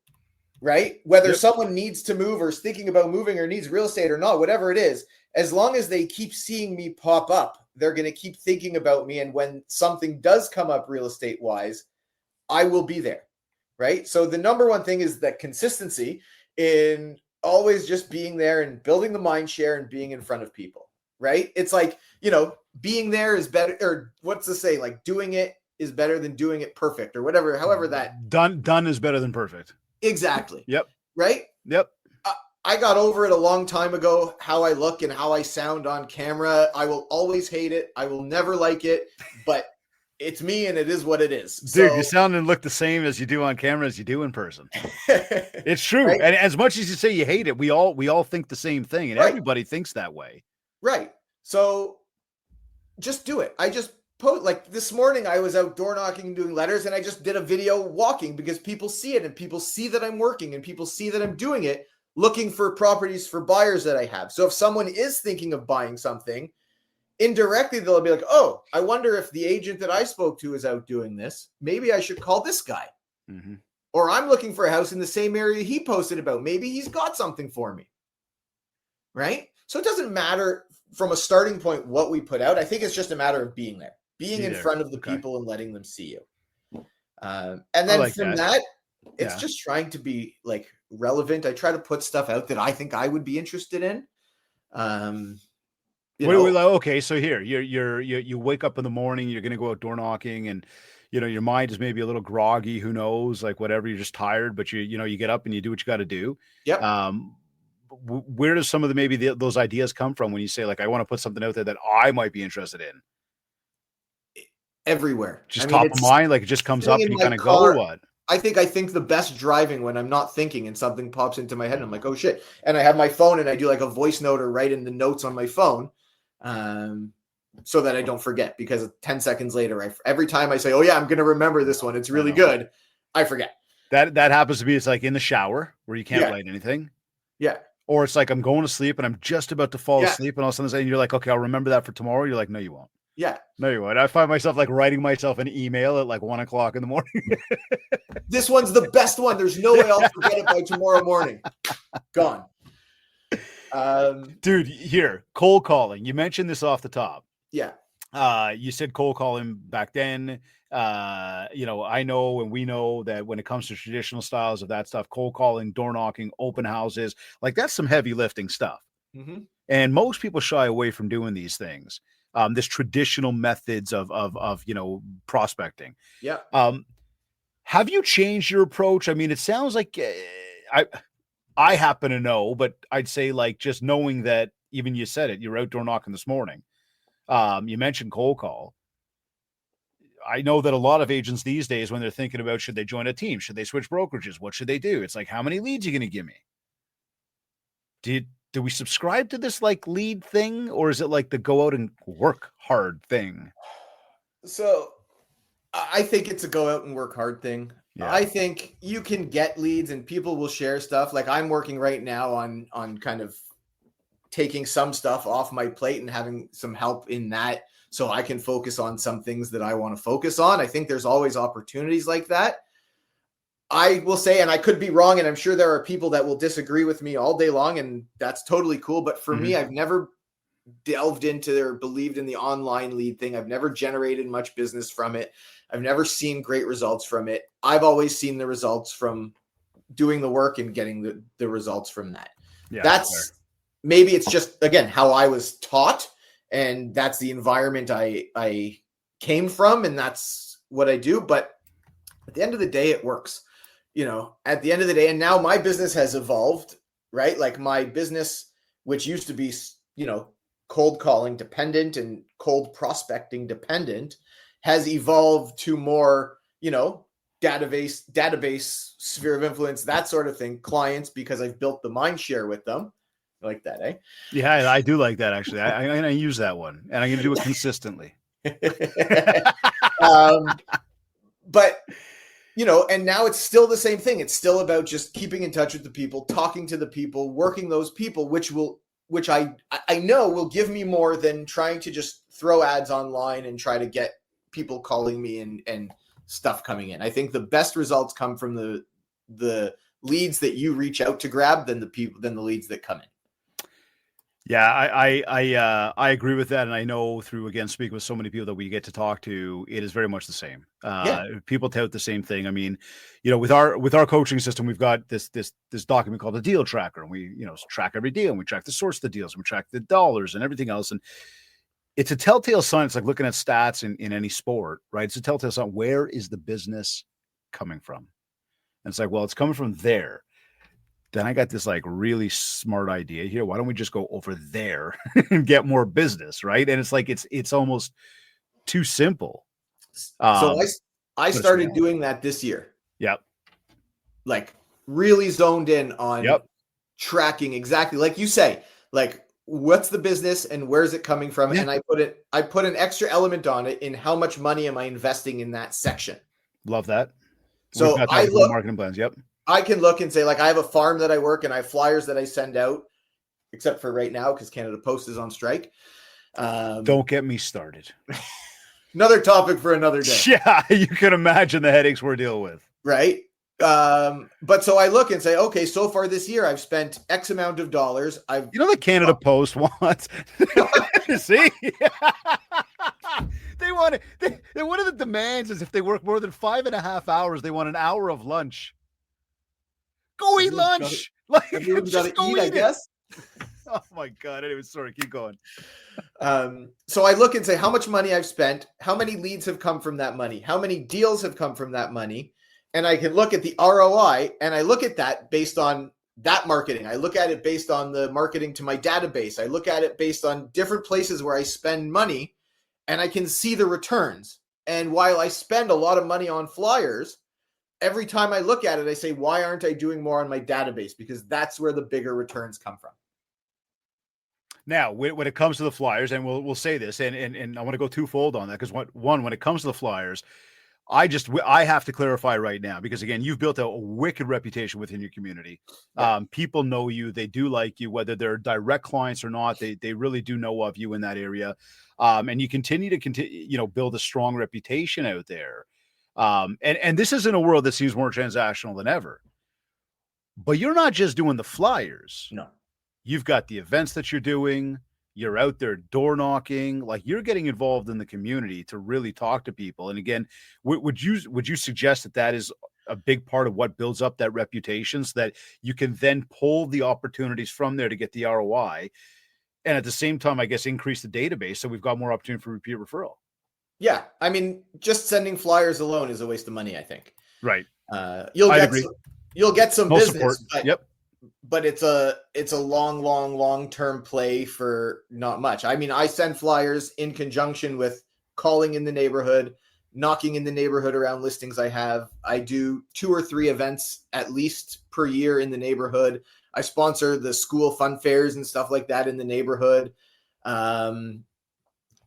Right? Whether someone needs to move or is thinking about moving or needs real estate or not, whatever it is, as long as they keep seeing me pop up, they're going to keep thinking about me. And when something does come up real estate wise, I will be there. Right? So the number one thing is that consistency in always just being there and building the mind share and being in front of people. Right? It's like, being there is better, or what's the say? Like doing it is better than doing it perfect or whatever, however that. Done is better than perfect. Exactly. Yep. Right? Yep. I got over it a long time ago, how I look and how I sound on camera. I will always hate it. I will never like it, but it's me and it is what it is. Dude, you sound and look the same as you do on camera as you do in person. It's true. Right? And as much as you say you hate it, we all think the same thing, and everybody thinks that way. Right. So just do it. I just like this morning I was out door knocking and doing letters, and I just did a video walking because people see it and people see that I'm working and people see that I'm doing it, looking for properties for buyers that I have. So if someone is thinking of buying something, indirectly they'll be like, oh, I wonder if the agent that I spoke to is out doing this. Maybe I should call this guy. Mm-hmm. Or I'm looking for a house in the same area he posted about. Maybe he's got something for me. Right? So it doesn't matter from a starting point what we put out. I think it's just a matter of being there. Being in front of the people and letting them see you. And then like from that, it's just trying to be like relevant. I try to put stuff out that I think I would be interested in. Okay, so here you wake up in the morning, you're going to go out door knocking, and your mind is maybe a little groggy. Who knows? Like whatever, you're just tired, but you get up and you do what you got to do. Yeah. Where does some of those ideas come from when you say like I want to put something out there that I might be interested in? Everywhere. Just top of mind, like it just comes up and you kind of go, or what? I think the best driving when I'm not thinking and something pops into my head and I'm like, oh shit. And I have my phone and I do like a voice note or write in the notes on my phone so that I don't forget, because 10 seconds later, every time I say, oh yeah, I'm going to remember this one, it's really good, I forget. That happens to be, it's like in the shower where you can't write anything. Yeah. Or it's like I'm going to sleep and I'm just about to fall asleep and all of a sudden you're like, okay, I'll remember that for tomorrow. You're like, no, you won't. Yeah. No, you won't. I find myself like writing myself an email at like 1:00 in the morning. This one's the best one. There's no way I'll forget it by tomorrow morning. Gone. Dude, here, cold calling. You mentioned this off the top. Yeah. You said cold calling back then. I know, and we know that when it comes to traditional styles of that stuff, cold calling, door knocking, open houses, like that's some heavy lifting stuff. Mm-hmm. And most people shy away from doing these things. This traditional methods of prospecting. Yeah. Have you changed your approach? I mean, it sounds like I happen to know, but I'd say like just knowing that, even you said it, you're outdoor knocking this morning. You mentioned cold call. I know that a lot of agents these days, when they're thinking about should they join a team, should they switch brokerages, what should they do? It's like, how many leads are you going to give me? Do we subscribe to this like lead thing, or is it like the go out and work hard thing? So I think it's a go out and work hard thing. Yeah. I think you can get leads and people will share stuff. Like I'm working right now on kind of taking some stuff off my plate and having some help in that so I can focus on some things that I want to focus on. I think there's always opportunities like that. I will say, and I could be wrong, and I'm sure there are people that will disagree with me all day long, and that's totally cool. But for me, I've never delved into or believed in the online lead thing. I've never generated much business from it. I've never seen great results from it. I've always seen the results from doing the work and getting the results from that. Yeah, that's maybe it's just, again, how I was taught, and that's the environment I came from, and that's what I do. But at the end of the day, it works. At the end of the day, and now my business has evolved, right? Like my business, which used to be, cold calling dependent and cold prospecting dependent has evolved to more, database, sphere of influence, that sort of thing, clients, because I've built the mind share with them. I like that, eh? Yeah, I do like that, actually. I'm going to use that one, and I'm going to do it consistently. But, and now it's still the same thing. It's still about just keeping in touch with the people, talking to the people, working those people, which I know will give me more than trying to just throw ads online and try to get people calling me and stuff coming in. I think the best results come from the leads that you reach out to grab than the leads that come in. Yeah, I agree with that, and I know through, again, speaking with so many people that we get to talk to, it is very much the same. People tout the same thing. I mean, with our coaching system, we've got this document called the deal tracker, and we track every deal, and we track the source of the deals, and we track the dollars and everything else, and it's a telltale sign. It's like looking at stats in any sport, right? It's a telltale sign. Where is the business coming from? And it's like, well, it's coming from there. Then I got this like really smart idea here. Why don't we just go over there and get more business, right? And it's like it's almost too simple. So I started doing that this year. Yep. Like really zoned in on tracking exactly like you say, like what's the business and where's it coming from? Yeah. And I put an extra element on it in how much money am I investing in that section. Love that. So I look marketing plans. Yep. I can look and say, like, I have a farm that I work and I have flyers that I send out, except for right now because Canada Post is on strike. Don't get me started. Another topic for another day. Yeah, you can imagine the headaches we're dealing with. Right. But so I look and say, okay, so far this year I've spent X amount of dollars. The Canada Post wants. See? They want it. One of the demands is if they work more than 5.5 hours, they want an hour of lunch. Go eat lunch. Everyone's got to eat, I guess. Oh my God. Anyway, sorry, keep going. So I look and say how much money I've spent, how many leads have come from that money, how many deals have come from that money. And I can look at the ROI and I look at that based on that marketing. I look at it based on the marketing to my database. I look at it based on different places where I spend money and I can see the returns. And while I spend a lot of money on flyers, every time I look at it, I say, why aren't I doing more on my database? Because that's where the bigger returns come from. Now, when it comes to the flyers, and we'll say this, and I want to go twofold on that, because when it comes to the flyers, I have to clarify right now, because again, you've built a wicked reputation within your community. Yeah. People know you, they do like you, whether they're direct clients or not, they really do know of you in that area. And you continue to build a strong reputation out there. And this is in a world that seems more transactional than ever. But you're not just doing the flyers. No. You've got the events that you're doing. You're out there door knocking. Like, you're getting involved in the community to really talk to people. And again, would you suggest that is a big part of what builds up that reputation, so that you can then pull the opportunities from there to get the ROI, and at the same time, I guess, increase the database so we've got more opportunity for repeat referral? Yeah, I mean, just sending flyers alone is a waste of money, I think. Right. You'll get some business, but it's a long-term play for not much. I mean, I send flyers in conjunction with calling in the neighborhood, knocking in the neighborhood around listings I have. I do 2 or 3 events at least per year in the neighborhood. I sponsor the school fun fairs and stuff like that in the neighborhood. I'm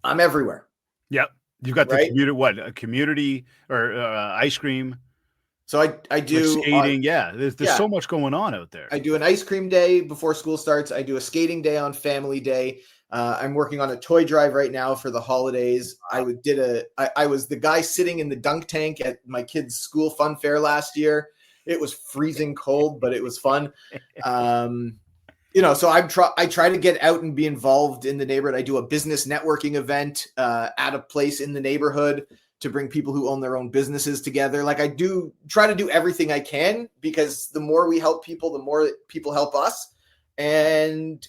everywhere. Yep. You've got a community or ice cream. So I do like skating. There's so much going on out there. I do an ice cream day before school starts. I do a skating day on family day. I'm working on a toy drive right now for the holidays. I was the guy sitting in the dunk tank at my kid's school fun fair last year. It was freezing cold, but it was fun. So I try to get out and be involved in the neighborhood. I do a business networking event at a place in the neighborhood to bring people who own their own businesses together. Like, I do try to do everything I can, because the more we help people, the more people help us. And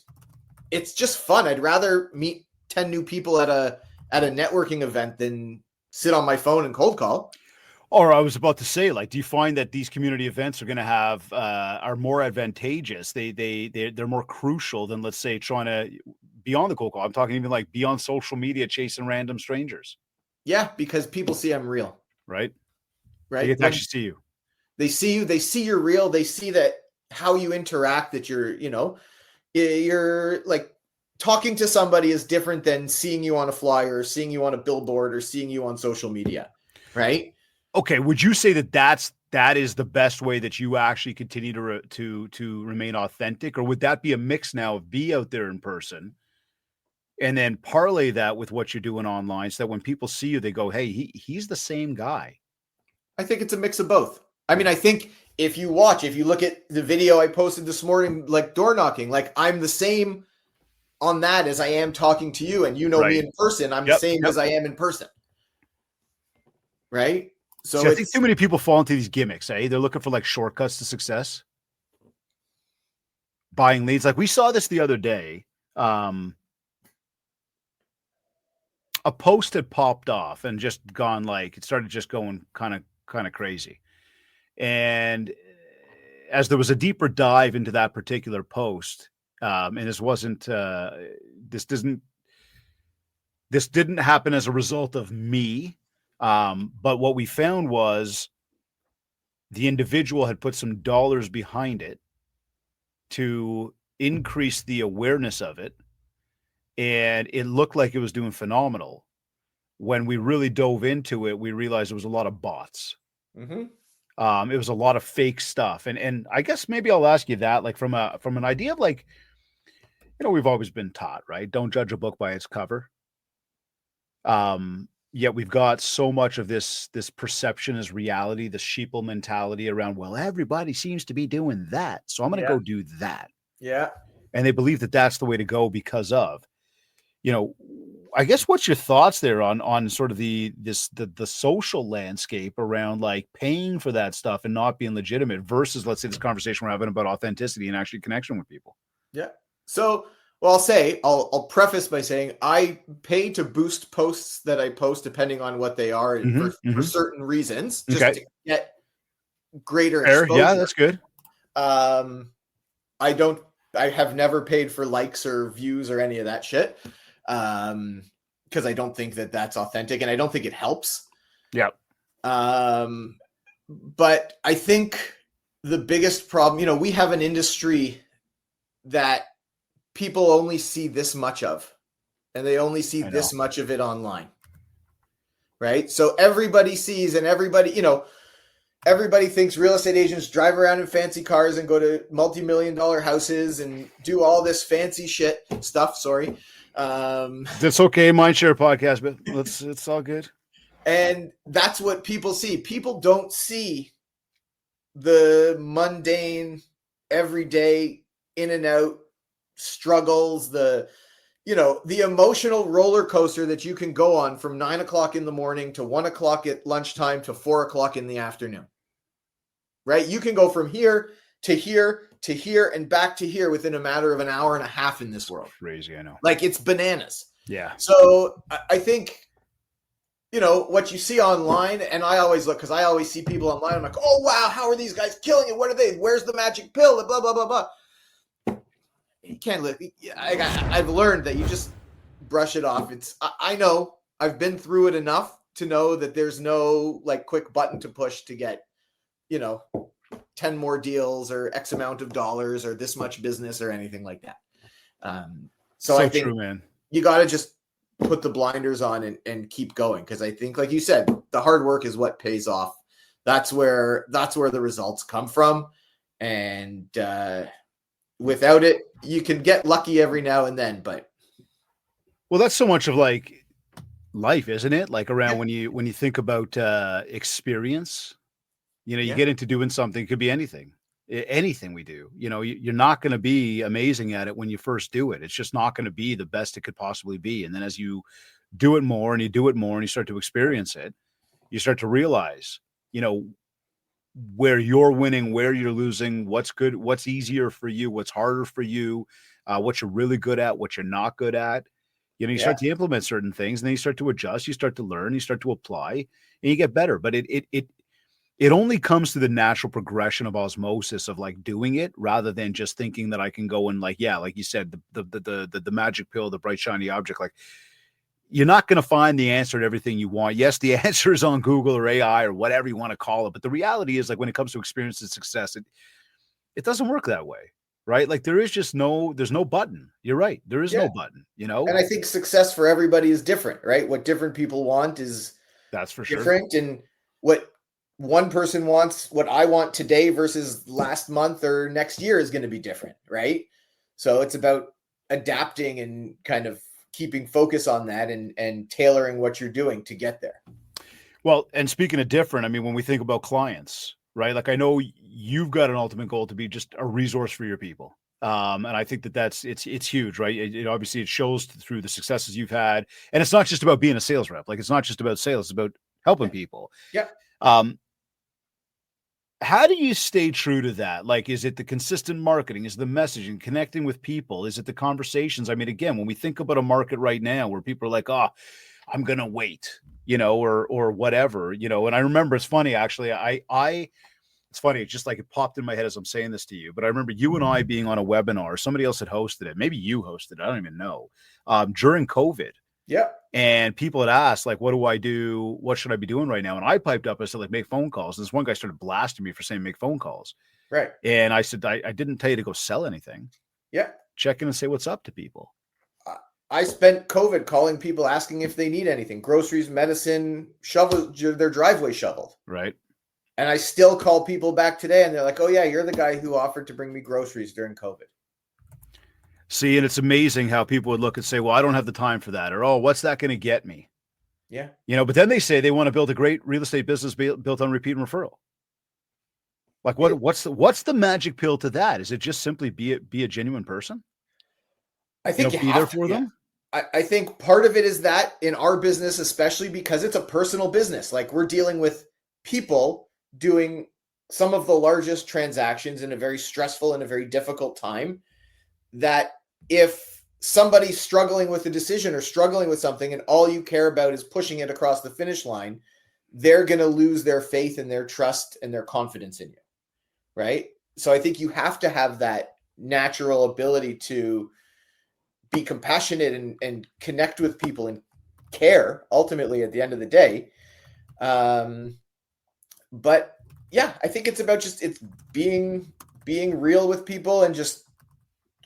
it's just fun. I'd rather meet 10 new people at a networking event than sit on my phone and cold call. Or I was about to say, like, do you find that these community events are going to are more advantageous? They're more crucial than, let's say, trying to beyond the cold call. I'm talking even like beyond social media, chasing random strangers. Yeah, because people see I'm real. Right. Right. They get to actually see you. They see you. They see you're real. They see that how you interact, that you're like talking to somebody is different than seeing you on a flyer or seeing you on a billboard or seeing you on social media. Right. Okay. Would you say that is the best way that you actually continue to remain authentic, or would that be a mix now of be out there in person and then parlay that with what you're doing online so that when people see you, they go, hey, he's the same guy? I think it's a mix of both. I mean, I think if you look at the video I posted this morning, like door knocking, like I'm the same on that as I am talking to you, and you know me in person. I'm the same as I am in person. Right. So I think too many people fall into these gimmicks, eh? They're looking for like shortcuts to success. Buying leads. Like we saw this the other day. A post had popped off and just gone like, it started just going kind of crazy. And as there was a deeper dive into that particular post, and this didn't happen as a result of me. But what we found was the individual had put some dollars behind it to increase the awareness of it. And it looked like it was doing phenomenal. When we really dove into it, we realized it was a lot of bots. Mm-hmm. It was a lot of fake stuff. And I guess maybe I'll ask you that, like from an idea of like, we've always been taught, right? Don't judge a book by its cover. Yet we've got so much of this perception as reality, the sheeple mentality around, well, everybody seems to be doing that, so I'm going to go do that. Yeah. And they believe that that's the way to go because of, I guess what's your thoughts there on sort of the social landscape around like paying for that stuff and not being legitimate versus, let's say, this conversation we're having about authenticity and actually connection with people? Yeah. So, well, I'll preface by saying I pay to boost posts that I post depending on what they are for certain reasons, just to get greater exposure. Yeah, that's good. I have never paid for likes or views or any of that shit. Because I don't think that that's authentic and I don't think it helps. Yeah. But I think the biggest problem, we have an industry that people only see this much of, and they only see this much of it online. Right. So everybody sees, and everybody thinks real estate agents drive around in fancy cars and go to multi-million-dollar houses and do all this fancy shit stuff. Sorry. That's okay. Mindshare podcast, but it's all good. And that's what people see. People don't see the mundane, everyday, in and out struggles, the emotional roller coaster that you can go on from 9 o'clock in the morning to 1 o'clock at lunchtime to 4 o'clock in the afternoon. Right? You can go from here to here to here and back to here within a matter of an hour and a half in this world. Crazy, I know. Like, it's bananas. Yeah. So I think, what you see online, and I always look, because I always see people online, I'm like, oh, wow, how are these guys killing it? What are they? Where's the magic pill? Blah, blah, blah, blah. You can't look. I've learned that you just brush it off. I know, I've been through it enough to know that there's no like quick button to push to get, 10 more deals or X amount of dollars or this much business or anything like that. So I think, true, man. You got to just put the blinders on and keep going. Cause I think, like you said, the hard work is what pays off. That's where the results come from. And, without it, you can get lucky every now and then, but. Well, that's so much of like life, isn't it? Like around when you think about experience, you get into doing something, it could be anything we do, you're not going to be amazing at it when you first do it. It's just not going to be the best it could possibly be. And then as you do it more and you do it more and you start to experience it, you start to realize, where you're winning, where you're losing, what's good, what's easier for you, what's harder for you, what you're really good at, what you're not good at. You start to implement certain things and then you start to adjust, you start to learn, you start to apply and you get better. But it it only comes to the natural progression of osmosis of like doing it rather than just thinking that I can go and like, yeah, like you said, the magic pill, the bright shiny object, like you're not going to find the answer to everything you want. Yes, the answer is on Google or AI or whatever you want to call it. But the reality is like when it comes to experience and success, it doesn't work that way, right? Like there's no button. You're right. There is Yeah. no button, you know? And I think success for everybody is different, right? What different people want is That's for sure. different. And what one person wants, what I want today versus last month or next year is going to be different, right? So it's about adapting and kind of keeping focus on that and tailoring what you're doing to get there. Well, and speaking of different, I mean, when we think about clients, right? Like I know you've got an ultimate goal to be just a resource for your people. And I think it's huge, right? It obviously it shows through the successes you've had, and it's not just about being a sales rep. Like it's not just about sales; it's about helping people. Yeah. How do you stay true to that? Like, is it the consistent marketing? Is it the messaging, connecting with people? Is it the conversations? I mean, again, when we think about a market right now where people are like, "Oh, I'm gonna wait," you know, or whatever, you know. And I remember it's funny actually. It's funny, it's just like it popped in my head as I'm saying this to you. But I remember you and I being on a webinar. Somebody else had hosted it. Maybe you hosted it. I don't even know. During COVID. Yeah. And people had asked, like, what do I do? What should I be doing right now? And I piped up. I said, like, make phone calls. And this one guy started blasting me for saying make phone calls. Right. And I said, I didn't tell you to go sell anything. Yeah. Check in and say what's up to people. I spent COVID calling people asking if they need anything, groceries, medicine, shovel, their driveway shoveled. Right. And I still call people back today and they're like, oh yeah, you're the guy who offered to bring me groceries during COVID. See, and it's amazing how people would look and say, well, I don't have the time for that. Or, oh, what's that going to get me? Yeah. You know, but then they say they want to build a great real estate business built on repeat and referral. Like what's the magic pill to that? Is it just simply be a genuine person? I think you be there for them. I think part of it is that in our business, especially because it's a personal business, like we're dealing with people doing some of the largest transactions in a very stressful and a very difficult time, that if somebody's struggling with a decision or struggling with something and all you care about is pushing it across the finish line, they're going to lose their faith and their trust and their confidence in you. Right. So I think you have to have that natural ability to be compassionate and connect with people and care ultimately at the end of the day. But yeah, I think it's about it's being real with people and just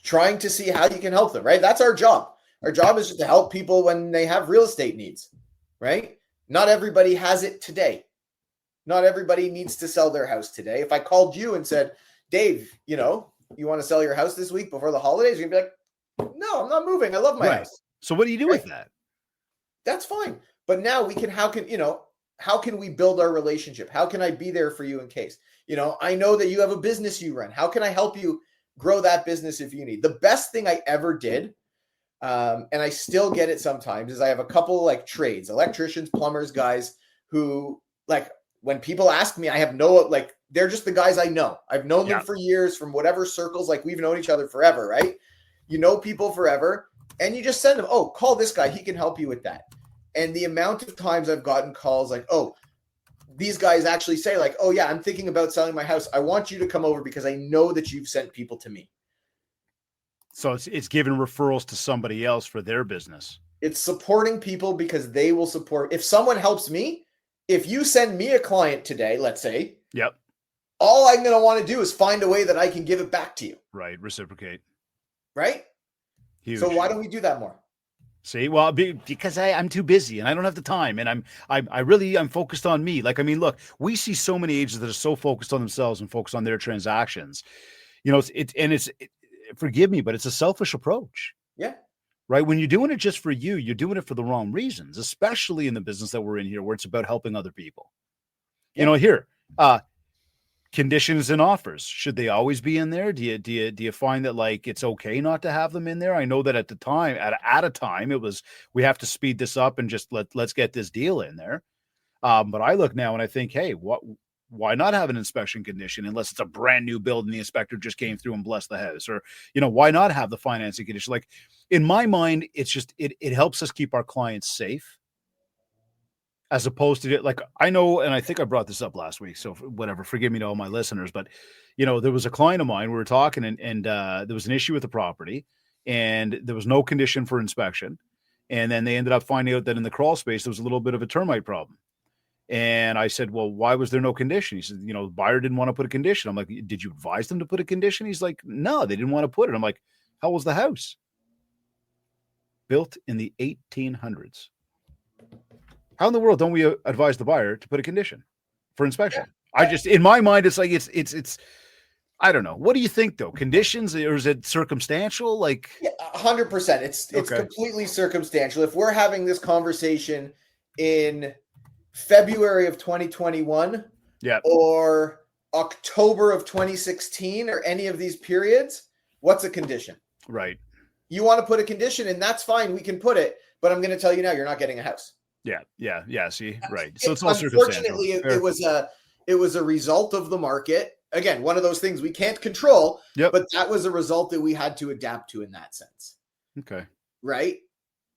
trying to see how you can help them, right? That's our job. Our job is just to help people when they have real estate needs, right? Not everybody has it today. Not everybody needs to sell their house today. If I called you and said, Dave, you want to sell your house this week before the holidays, you're going to be like, no, I'm not moving. I love my house. So what do you do with that? That's fine. But now how can we build our relationship? How can I be there for you in case? I know that you have a business you run. How can I help you grow that business if you need? The best thing I ever did, and I still get it sometimes, is I have a couple like trades, electricians, plumbers, guys who like when people ask me, I have they're just the guys I know. I've known them for years from whatever circles, like we've known each other forever, right? You know people forever and you just send them, oh, call this guy. He can help you with that. And the amount of times I've gotten calls like, oh, these guys actually say like, oh yeah, I'm thinking about selling my house. I want you to come over because I know that you've sent people to me. So it's giving referrals to somebody else for their business. It's supporting people because they will support. If someone helps me, if you send me a client today, let's say, yep, all I'm going to want to do is find a way that I can give it back to you. Right. Reciprocate. Right. Huge. So why don't we do that more? See, well, because I'm too busy and I don't have the time, and I'm focused on me. Like, I mean, look, we see so many agents that are so focused on themselves and focused on their transactions. Forgive me, but it's a selfish approach. Yeah. Right. When you're doing it just for you, you're doing it for the wrong reasons, especially in the business that we're in here, where it's about helping other people. Yeah. Conditions and offers, should they always be in there? Do you find that like it's okay not to have them in there? I know that at the time, at a time, it was, we have to speed this up and just let's get this deal in there. But I look now and I think, hey, why not have an inspection condition unless it's a brand new build and the inspector just came through and blessed the house? Or, why not have the financing condition? Like, in my mind, it's just, it helps us keep our clients safe. as opposed to like, I know, and I think I brought this up last week, so whatever, forgive me to all my listeners, but there was a client of mine, we were talking, and there was an issue with the property, and there was no condition for inspection. And then they ended up finding out that in the crawl space, there was a little bit of a termite problem. And I said, well, why was there no condition? He said, the buyer didn't want to put a condition. I'm like, did you advise them to put a condition? He's like, no, they didn't want to put it. I'm like, how was the house? Built in the 1800s. How in the world don't we advise the buyer to put a condition for inspection? Yeah. I just, in my mind, it's like, it's, I don't know. What do you think though? Conditions, or is it circumstantial? Like, yeah, 100%. It's okay. Completely circumstantial. If we're having this conversation in February of 2021, yeah, or October of 2016, or any of these periods, what's a condition? Right. You want to put a condition, and that's fine. We can put it, but I'm going to tell you now, you're not getting a house. Yeah. See, right. So it's all circumstantial. Unfortunately, it was a result of the market. Again, one of those things we can't control, but that was a result that we had to adapt to in that sense. Okay. Right.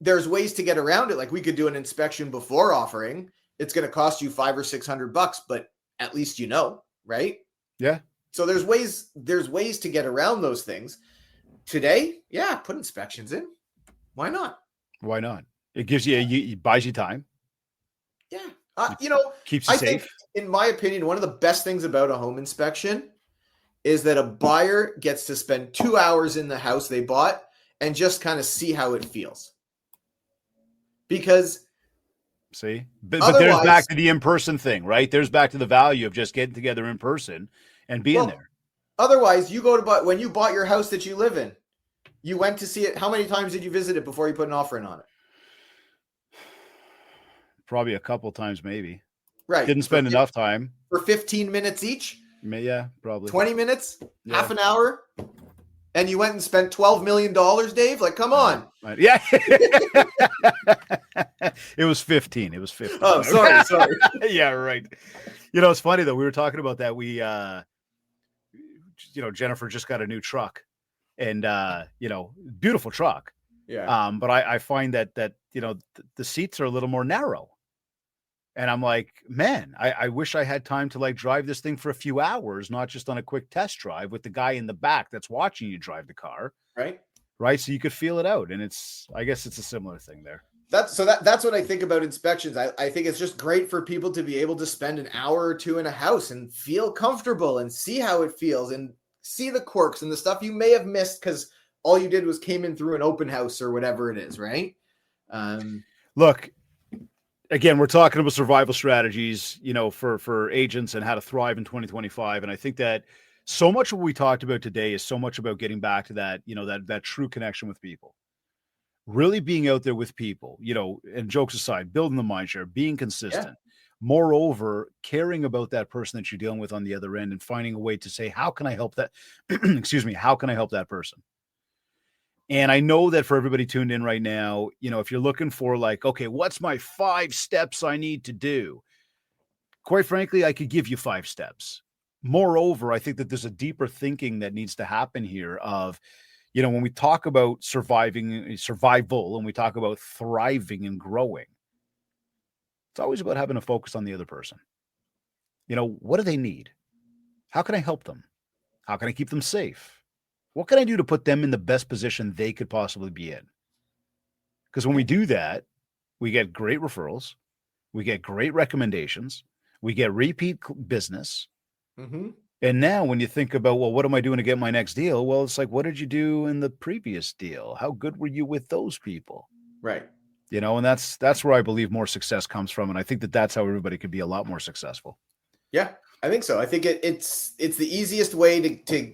There's ways to get around it. Like, we could do an inspection before offering. It's going to cost you $500 or $600, but at least right? Yeah. So there's ways to get around those things. Today, put inspections in. Why not? Why not? It gives you, it buys you time. Yeah. Keeps you safe. Think, in my opinion, one of the best things about a home inspection is that a buyer gets to spend 2 hours in the house they bought and just kind of see how it feels. Because but there's back to the in-person thing, right? There's back to the value of just getting together in person and being there. Otherwise, you go to when you bought your house that you live in, you went to see it. How many times did you visit it before you put an offer in on it? Probably a couple times, maybe. Right. Didn't spend enough time. For 15 minutes each? Yeah, probably. 20 minutes? Yeah. Half an hour? And you went and spent $12 million, Dave? Like, come on. Yeah. It was 15. Oh, sorry. Yeah, right. It's funny, though. We were talking about that. We, Jennifer just got a new truck. And, beautiful truck. Yeah. But I find that the seats are a little more narrow. And I'm like, man, I wish I had time to drive this thing for a few hours, not just on a quick test drive with the guy in the back that's watching you drive the car. Right. Right. So you could feel it out. And I guess it's a similar thing there. That's what I think about inspections. I think it's just great for people to be able to spend an hour or two in a house and feel comfortable and see how it feels and see the quirks and the stuff you may have missed because all you did was came in through an open house or whatever it is. Right. Look, again, we're talking about survival strategies, for agents and how to thrive in 2025. And I think that so much of what we talked about today is so much about getting back to that, that true connection with people, really being out there with people, and jokes aside, building the mind share, being consistent. Yeah. Moreover, caring about that person that you're dealing with on the other end and finding a way to say, how can I help that? Excuse me. How can I help that person? And I know that for everybody tuned in right now, if you're looking for okay, what's my 5 steps I need to do? Quite frankly, I could give you 5 steps. Moreover, I think that there's a deeper thinking that needs to happen here of, when we talk about survival and we talk about thriving and growing, it's always about having a focus on the other person. What do they need? How can I help them? How can I keep them safe? What can I do to put them in the best position they could possibly be in? Because when we do that, we get great referrals, we get great recommendations, we get repeat business. Mm-hmm. And now when you think about, well, what am I doing to get my next deal? Well, it's like, what did you do in the previous deal? How good were you with those people? Right. And that's where I believe more success comes from. And I think that that's how everybody could be a lot more successful. Yeah, I think so. I think it's the easiest way to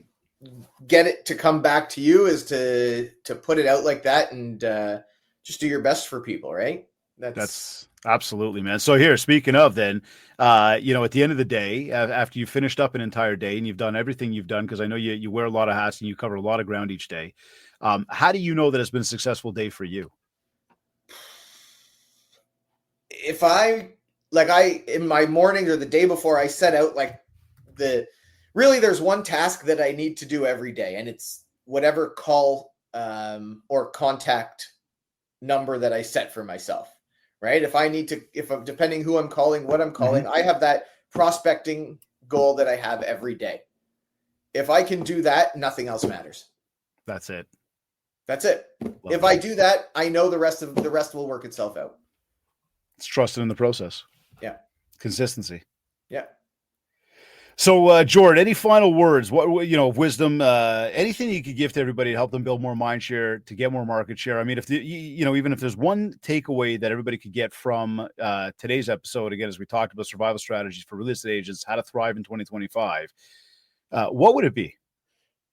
get it to come back to you is to put it out like that and just do your best for people, right? That's absolutely, man. So here, speaking of then, at the end of the day, after you've finished up an entire day and you've done everything you've done, because I know you wear a lot of hats and you cover a lot of ground each day. How do you know that it's been a successful day for you? If in my morning or the day before, I set out there's one task that I need to do every day, and it's whatever call or contact number that I set for myself, right? If I'm depending who I'm calling, what I'm calling, I have that prospecting goal that I have every day. If I can do that, nothing else matters. That's it. That's it. If I do that, I know the rest will work itself out. It's trusting in the process. Yeah. Consistency. Yeah. So, Jordan, any final words? What, you know, wisdom? Anything you could give to everybody to help them build more mind share, to get more market share? I mean, if even if there's one takeaway that everybody could get from today's episode, again, as we talked about survival strategies for real estate agents, how to thrive in 2025, what would it be?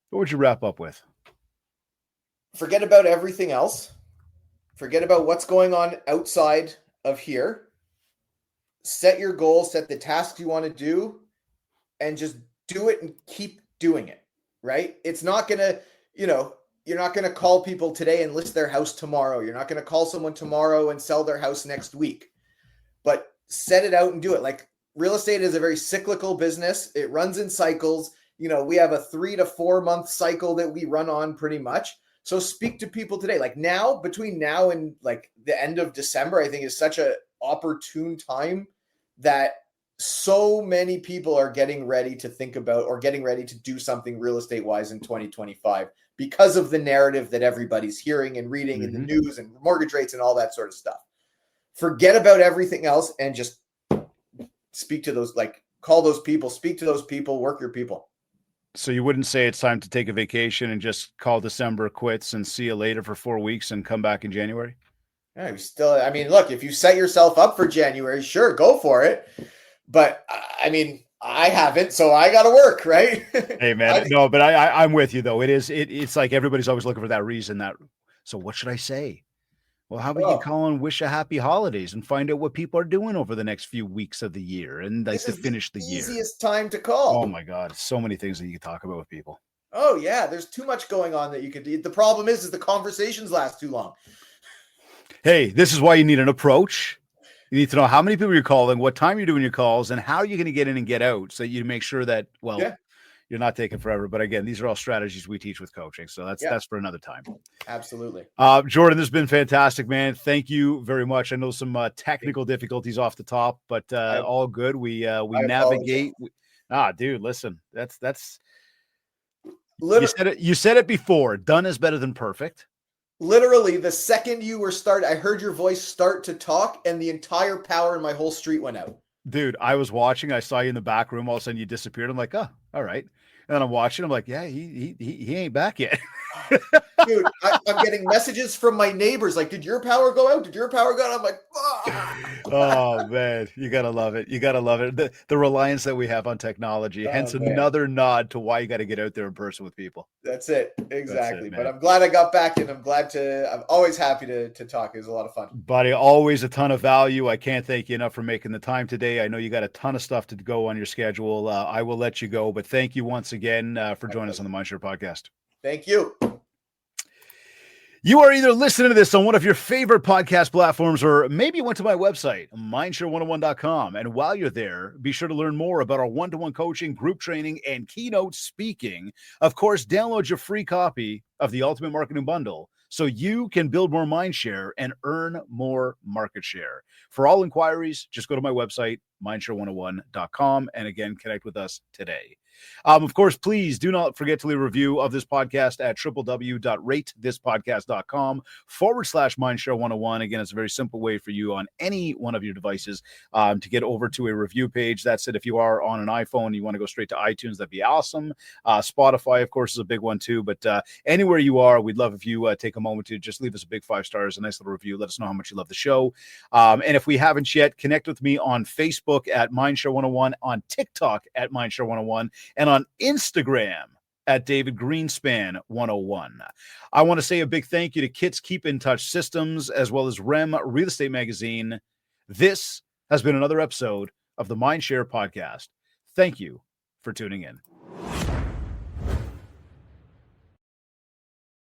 What would you wrap up with? Forget about everything else. Forget about what's going on outside of here. Set your goals, set the tasks you want to do, and just do it and keep doing it, right? It's not going to, you're not going to call people today and list their house tomorrow. You're not going to call someone tomorrow and sell their house next week. But set it out and do it. Like, real estate is a very cyclical business. It runs in cycles. We have a 3 to 4 month cycle that we run on pretty much. So speak to people today. Like, now, between now and like the end of December, I think is such an opportune time that so many people are getting ready to think about or getting ready to do something real estate wise in 2025 because of the narrative that everybody's hearing and reading in the news and mortgage rates and all that sort of stuff. Forget about everything else and just speak to those, like, call those people, speak to those people, work your people. So you wouldn't say it's time to take a vacation and just call December quits and see you later for 4 weeks and come back in January? Yeah, look, if you set yourself up for January, sure, go for it. But I mean, I haven't, so I got to work, right? Hey, man, no, but I'm with you though. It's like everybody's always looking for that reason. So what should I say? Well, how about you call and wish a happy holidays and find out what people are doing over the next few weeks of the year and like to finish the year. Easiest time to call. Oh my God, so many things that you can talk about with people. Oh yeah, there's too much going on that you could do. The problem is the conversations last too long. Hey, this is why you need an approach. You need to know how many people you're calling, what time you're doing your calls, and how you're going to get in and get out so you make sure that, you're not taking forever. But again, these are all strategies we teach with coaching. So that's for another time. Absolutely. Jordan, this has been fantastic, man. Thank you very much. I know some technical difficulties off the top, but all good. We navigate. Dude, listen, that's you said it before. Done is better than perfect. Literally, the second you were I heard your voice start to talk, and the entire power in my whole street went out. Dude, I was watching. I saw you in the back room. All of a sudden, you disappeared. I'm like, oh, all right. And then I'm watching. I'm like, yeah, he ain't back yet. Dude, I'm getting messages from my neighbors like, did your power go out? Did your power go out? I'm like, oh man, you gotta love it. You gotta love it. The reliance that we have on technology. Hence another nod to why you got to get out there in person with people. That's it. Exactly. But I'm glad I got back in. I'm always happy to talk. It was a lot of fun. Buddy, always a ton of value. I can't thank you enough for making the time today. I know you got a ton of stuff to go on your schedule. I will let you go, but thank you once again for joining us on the Mindshare podcast. Thank you. You are either listening to this on one of your favorite podcast platforms, or maybe you went to my website, mindshare101.com. And while you're there, be sure to learn more about our one-to-one coaching, group training, and keynote speaking. Of course, download your free copy of the Ultimate Marketing Bundle so you can build more mind share and earn more market share. For all inquiries, just go to my website, mindshare101.com. And again, connect with us today. Of course, please do not forget to leave a review of this podcast at www.ratethispodcast.com/mindshare101. Again, it's a very simple way for you on any one of your devices to get over to a review page. That's it. If you are on an iPhone, you want to go straight to iTunes, that'd be awesome. Spotify, of course, is a big one too. But anywhere you are, we'd love if you take a moment to just leave us a big 5 stars, a nice little review. Let us know how much you love the show. And if we haven't yet, connect with me on Facebook at Mindshare101, on TikTok at Mindshare101, and on Instagram at David Greenspan 101. I want to say a big thank you to Kits Keep in Touch Systems, as well as REM Real Estate Magazine. This has been another episode of the Mindshare podcast. Thank you for tuning in.